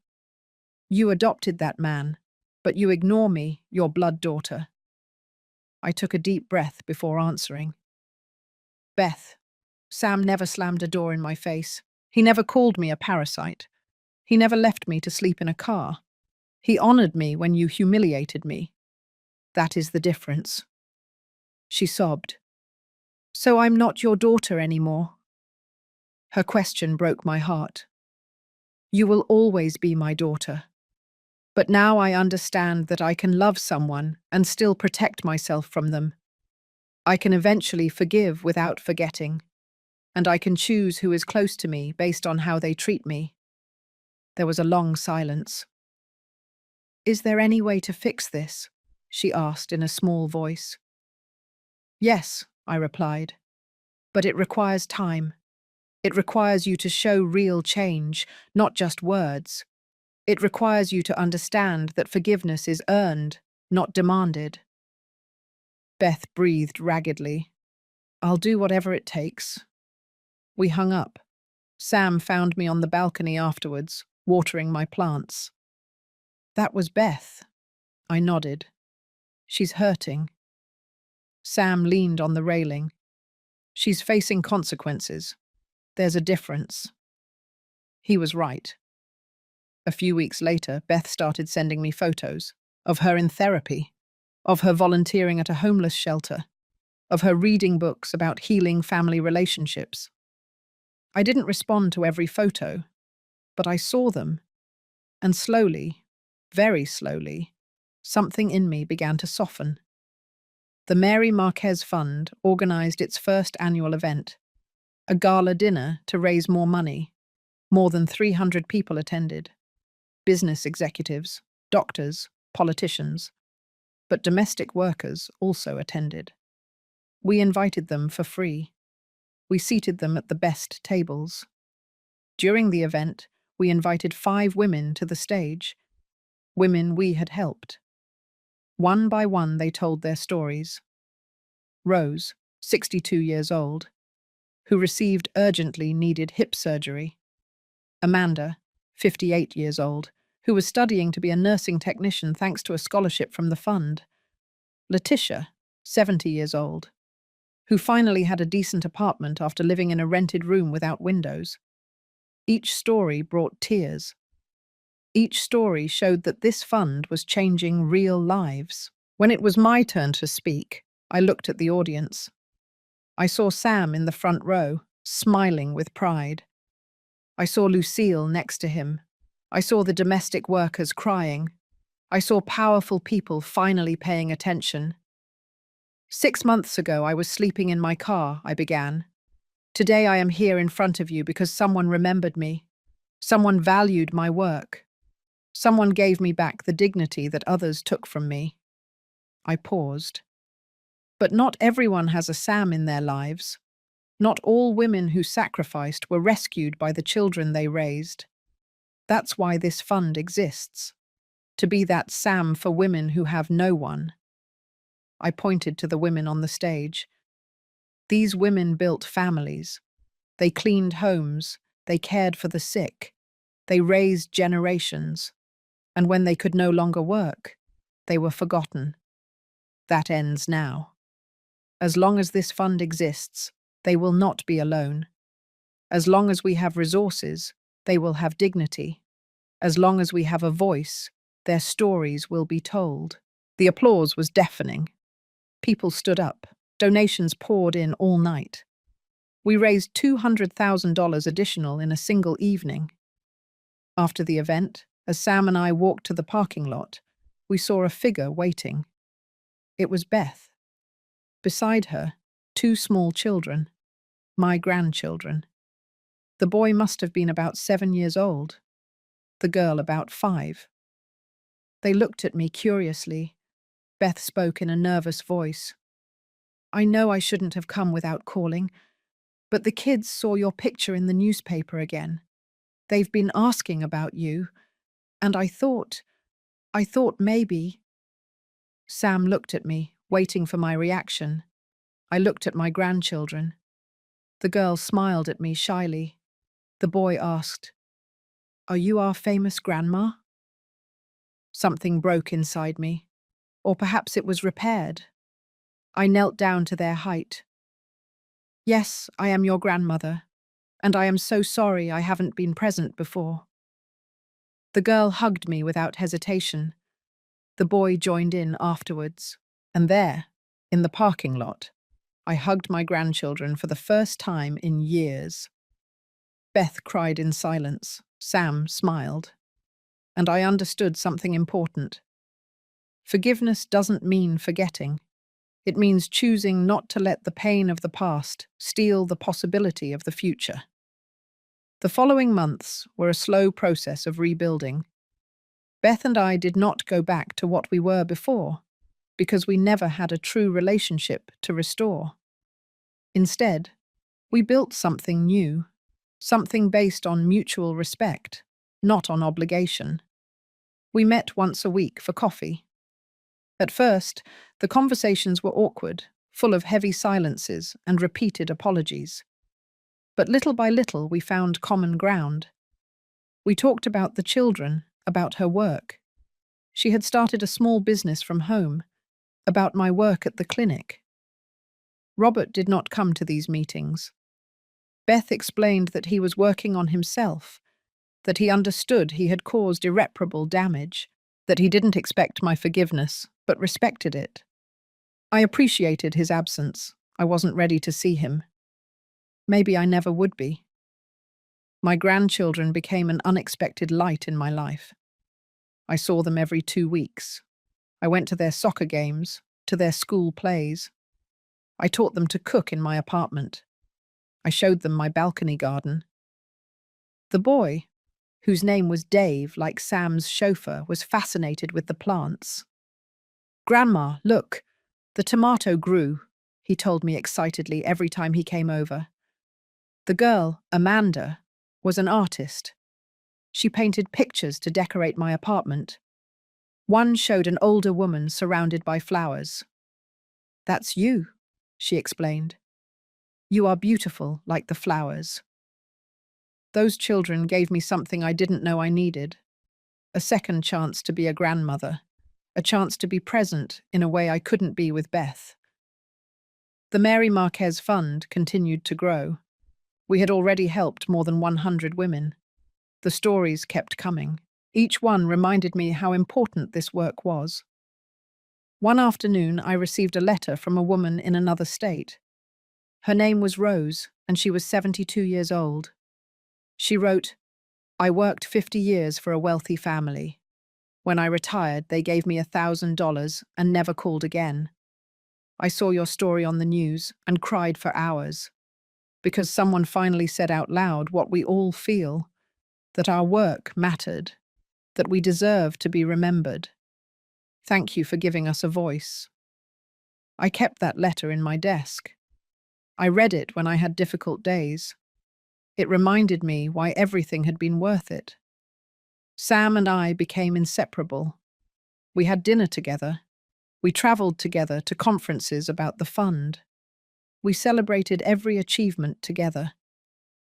"You adopted that man, but you ignore me, your blood daughter." I took a deep breath before answering. "Beth, Sam never slammed a door in my face. He never called me a parasite. He never left me to sleep in a car. He honored me when you humiliated me. That is the difference." She sobbed. "So I'm not your daughter anymore?" Her question broke my heart. "You will always be my daughter. But now I understand that I can love someone and still protect myself from them. I can eventually forgive without forgetting. And I can choose who is close to me based on how they treat me." There was a long silence. "Is there any way to fix this?" she asked in a small voice. "Yes, I replied. But it requires time. It requires you to show real change, not just words. It requires you to understand that forgiveness is earned, not demanded. Beth breathed raggedly. I'll do whatever it takes. We hung up. Sam found me on the balcony afterwards, watering my plants. That was Beth. I nodded. She's hurting. Sam leaned on the railing. She's facing consequences. There's a difference. He was right. A few weeks later, Beth started sending me photos of her in therapy, of her volunteering at a homeless shelter, of her reading books about healing family relationships. I didn't respond to every photo, but I saw them, and slowly, very slowly, something in me began to soften. The Mary Marquez Fund organized its first annual event, a gala dinner to raise more money. More than 300 people attended. Business executives, doctors, politicians. But domestic workers also attended. We invited them for free. We seated them at the best tables. During the event, we invited 5 women to the stage, women we had helped. One by one, they told their stories. Rose, 62 years old, who received urgently needed hip surgery. Amanda, 58 years old, who was studying to be a nursing technician thanks to a scholarship from the fund. Letitia, 70 years old, who finally had a decent apartment after living in a rented room without windows. Each story brought tears. Each story showed that this fund was changing real lives. When it was my turn to speak, I looked at the audience. I saw Sam in the front row, smiling with pride. I saw Lucille next to him. I saw the domestic workers crying. I saw powerful people finally paying attention. 6 months ago, I was sleeping in my car, I began. Today I am here in front of you because someone remembered me. Someone valued my work. Someone gave me back the dignity that others took from me. I paused. But not everyone has a Sam in their lives. Not all women who sacrificed were rescued by the children they raised. That's why this fund exists. To be that Sam for women who have no one. I pointed to the women on the stage. These women built families. They cleaned homes. They cared for the sick. They raised generations. And when they could no longer work, they were forgotten. That ends now. As long as this fund exists, they will not be alone. As long as we have resources, they will have dignity. As long as we have a voice, their stories will be told. The applause was deafening. People stood up. Donations poured in all night. We raised $200,000 additional in a single evening. After the event, as Sam and I walked to the parking lot, we saw a figure waiting. It was Beth. Beside her, 2 small children, my grandchildren. The boy must have been about 7 years old, the girl about 5. They looked at me curiously. Beth spoke in a nervous voice. I know I shouldn't have come without calling, but the kids saw your picture in the newspaper again. They've been asking about you, and I thought maybe. Sam looked at me, waiting for my reaction. I looked at my grandchildren. The girl smiled at me shyly. The boy asked, Are you our famous grandma? Something broke inside me, or perhaps it was repaired. I knelt down to their height. Yes, I am your grandmother, and I am so sorry I haven't been present before. The girl hugged me without hesitation. The boy joined in afterwards, and there, in the parking lot, I hugged my grandchildren for the first time in years. Beth cried in silence. Sam smiled. And I understood something important. Forgiveness doesn't mean forgetting. It means choosing not to let the pain of the past steal the possibility of the future. The following months were a slow process of rebuilding. Beth and I did not go back to what we were before, because we never had a true relationship to restore. Instead, we built something new, something based on mutual respect, not on obligation. We met once a week for coffee. At first, the conversations were awkward, full of heavy silences and repeated apologies. But little by little, we found common ground. We talked about the children, about her work. She had started a small business from home, about my work at the clinic. Robert did not come to these meetings. Beth explained that he was working on himself, that he understood he had caused irreparable damage, that he didn't expect my forgiveness, but respected it. I appreciated his absence. I wasn't ready to see him. Maybe I never would be. My grandchildren became an unexpected light in my life. I saw them every 2 weeks. I went to their soccer games, to their school plays. I taught them to cook in my apartment. I showed them my balcony garden. The boy, whose name was Dave, like Sam's chauffeur, was fascinated with the plants. "Grandma, look, the tomato grew," he told me excitedly every time he came over. The girl, Amanda, was an artist. She painted pictures to decorate my apartment. One showed an older woman surrounded by flowers. "That's you," she explained. "You are beautiful like the flowers." Those children gave me something I didn't know I needed. A second chance to be a grandmother. A chance to be present in a way I couldn't be with Beth. The Mary Marquez Fund continued to grow. We had already helped more than 100 women. The stories kept coming. Each one reminded me how important this work was. One afternoon, I received a letter from a woman in another state. Her name was Rose, and she was 72 years old. She wrote, "I worked 50 years for a wealthy family. When I retired, they gave me $1,000 and never called again. I saw your story on the news and cried for hours, because someone finally said out loud what we all feel, that our work mattered, that we deserve to be remembered. Thank you for giving us a voice." I kept that letter in my desk. I read it when I had difficult days. It reminded me why everything had been worth it. Sam and I became inseparable. We had dinner together. We traveled together to conferences about the fund. We celebrated every achievement together.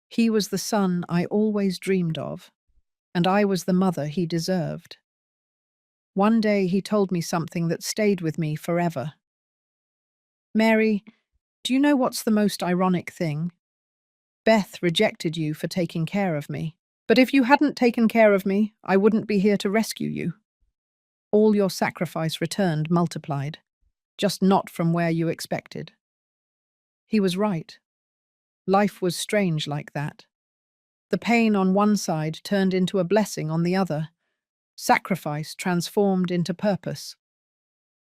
He was the son I always dreamed of, and I was the mother he deserved. One day he told me something that stayed with me forever. "Mary, do you know what's the most ironic thing? Beth rejected you for taking care of me. But if you hadn't taken care of me, I wouldn't be here to rescue you. All your sacrifice returned multiplied, just not from where you expected." He was right. Life was strange like that. The pain on one side turned into a blessing on the other. Sacrifice transformed into purpose.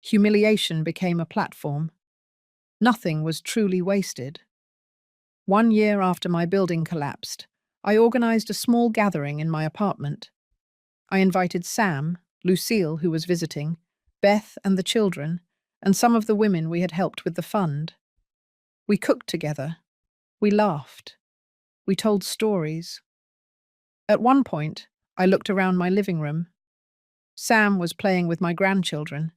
Humiliation became a platform. Nothing was truly wasted. 1 year after my building collapsed, I organized a small gathering in my apartment. I invited Sam, Lucille, who was visiting, Beth and the children, and some of the women we had helped with the fund. We cooked together. We laughed. We told stories. At one point, I looked around my living room. Sam was playing with my grandchildren.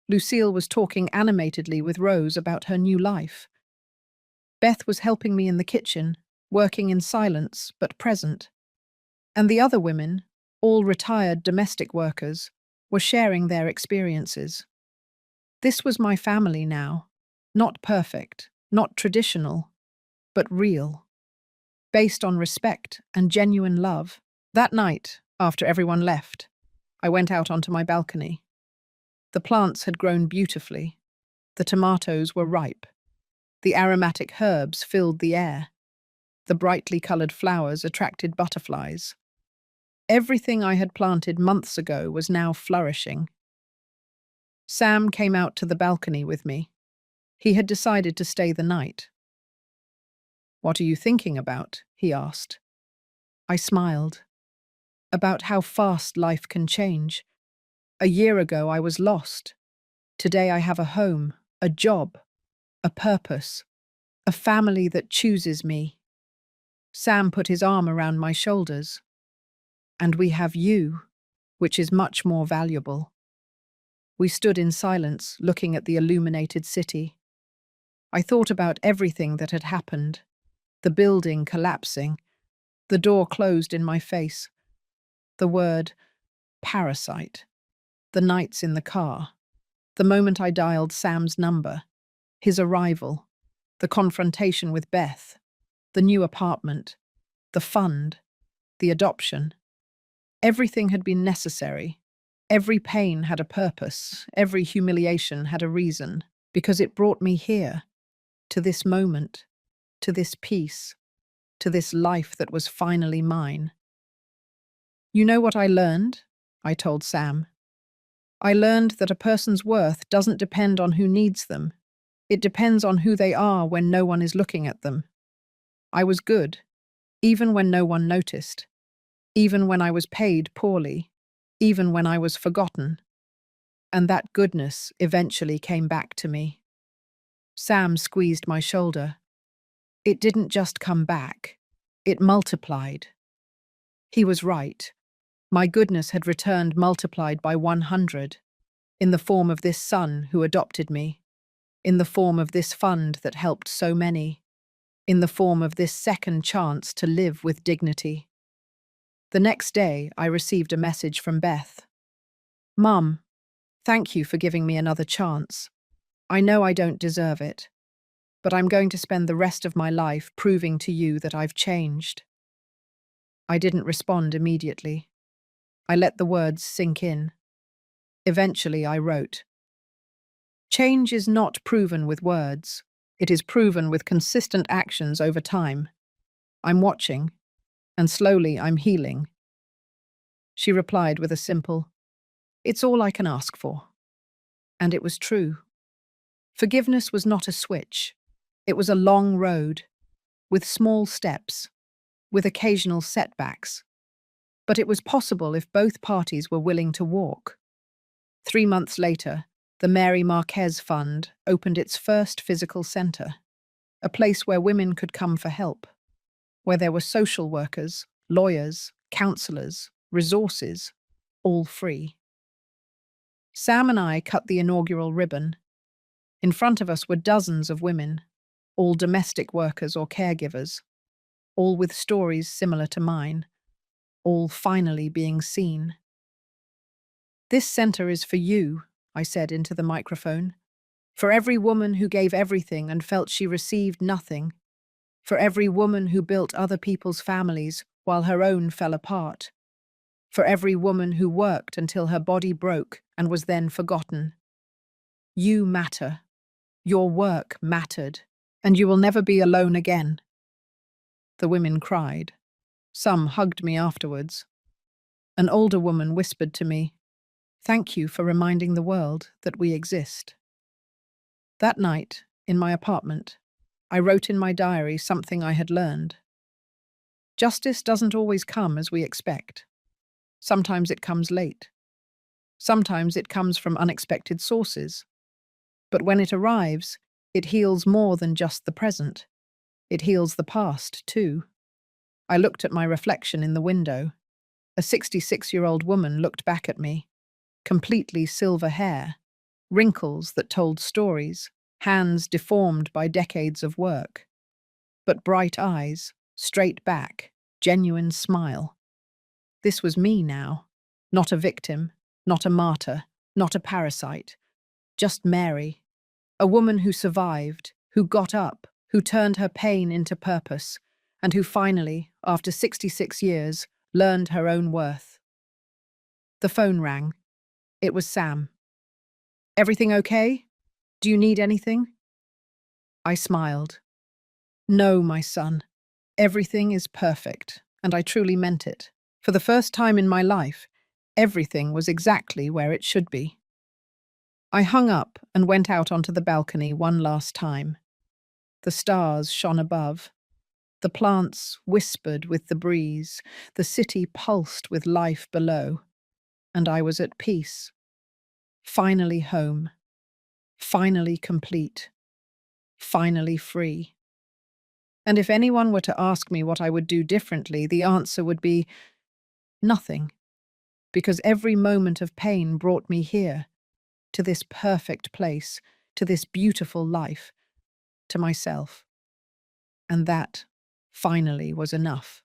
Lucille was talking animatedly with Rose about her new life. Beth was helping me in the kitchen, working in silence but present. And the other women, all retired domestic workers, were sharing their experiences. This was my family now, not perfect, not traditional, but real, based on respect and genuine love. That night, after everyone left, I went out onto my balcony. The plants had grown beautifully. The tomatoes were ripe. The aromatic herbs filled the air. The brightly colored flowers attracted butterflies. Everything I had planted months ago was now flourishing. Sam came out to the balcony with me. He had decided to stay the night. "What are you thinking about?" he asked. I smiled. About how fast life can change. A year ago I was lost. Today I have a home, a job, a purpose. A family that chooses me. Sam put his arm around my shoulders. And we have you, which is much more valuable. We stood in silence, looking at the illuminated city. I thought about everything that had happened. The building collapsing, the door closed in my face, the word parasite, the nights in the car, the moment I dialed Sam's number, his arrival, the confrontation with Beth, the new apartment, the fund, the adoption. Everything had been necessary. Every pain had a purpose. Every humiliation had a reason, because it brought me here, to this moment, to this peace, to this life that was finally mine. You know what I learned? I told Sam. I learned that a person's worth doesn't depend on who needs them. It depends on who they are when no one is looking at them. I was good, even when no one noticed, even when I was paid poorly, even when I was forgotten. And that goodness eventually came back to me. Sam squeezed my shoulder. It didn't just come back, it multiplied. He was right. My goodness had returned multiplied by 100, in the form of this son who adopted me, in the form of this fund that helped so many, in the form of this second chance to live with dignity. The next day, I received a message from Beth. Mum, thank you for giving me another chance. I know I don't deserve it, but I'm going to spend the rest of my life proving to you that I've changed. I didn't respond immediately. I let the words sink in. Eventually, I wrote, Change is not proven with words. It is proven with consistent actions over time. I'm watching, and slowly I'm healing. She replied with a simple, It's all I can ask for. And it was true. Forgiveness was not a switch. It was a long road, with small steps, with occasional setbacks. But it was possible if both parties were willing to walk. 3 months later, the Mary Marquez Fund opened its first physical centre, a place where women could come for help, where there were social workers, lawyers, counsellors, resources, all free. Sam and I cut the inaugural ribbon. In front of us were dozens of women, all domestic workers or caregivers, all with stories similar to mine, all finally being seen. This centre is for you, I said into the microphone. For every woman who gave everything and felt she received nothing. For every woman who built other people's families while her own fell apart. For every woman who worked until her body broke and was then forgotten. You matter. Your work mattered, and you will never be alone again. The women cried. Some hugged me afterwards. An older woman whispered to me, Thank you for reminding the world that we exist. That night, in my apartment, I wrote in my diary something I had learned. Justice doesn't always come as we expect. Sometimes it comes late. Sometimes it comes from unexpected sources. But when it arrives, it heals more than just the present. It heals the past, too. I looked at my reflection in the window. A 66-year-old woman looked back at me. Completely silver hair, wrinkles that told stories, hands deformed by decades of work. But bright eyes, straight back, genuine smile. This was me now. Not a victim, not a martyr, not a parasite. Just Mary. A woman who survived, who got up, who turned her pain into purpose, and who finally, after 66 years, learned her own worth. The phone rang. It was Sam. Everything okay? Do you need anything? I smiled. No, my son. Everything is perfect, and I truly meant it. For the first time in my life, everything was exactly where it should be. I hung up and went out onto the balcony one last time. The stars shone above. The plants whispered with the breeze. The city pulsed with life below. And I was at peace. Finally home. Finally complete. Finally free. And if anyone were to ask me what I would do differently, the answer would be nothing, because every moment of pain brought me here, to this perfect place, to this beautiful life, to myself. And that, finally, was enough.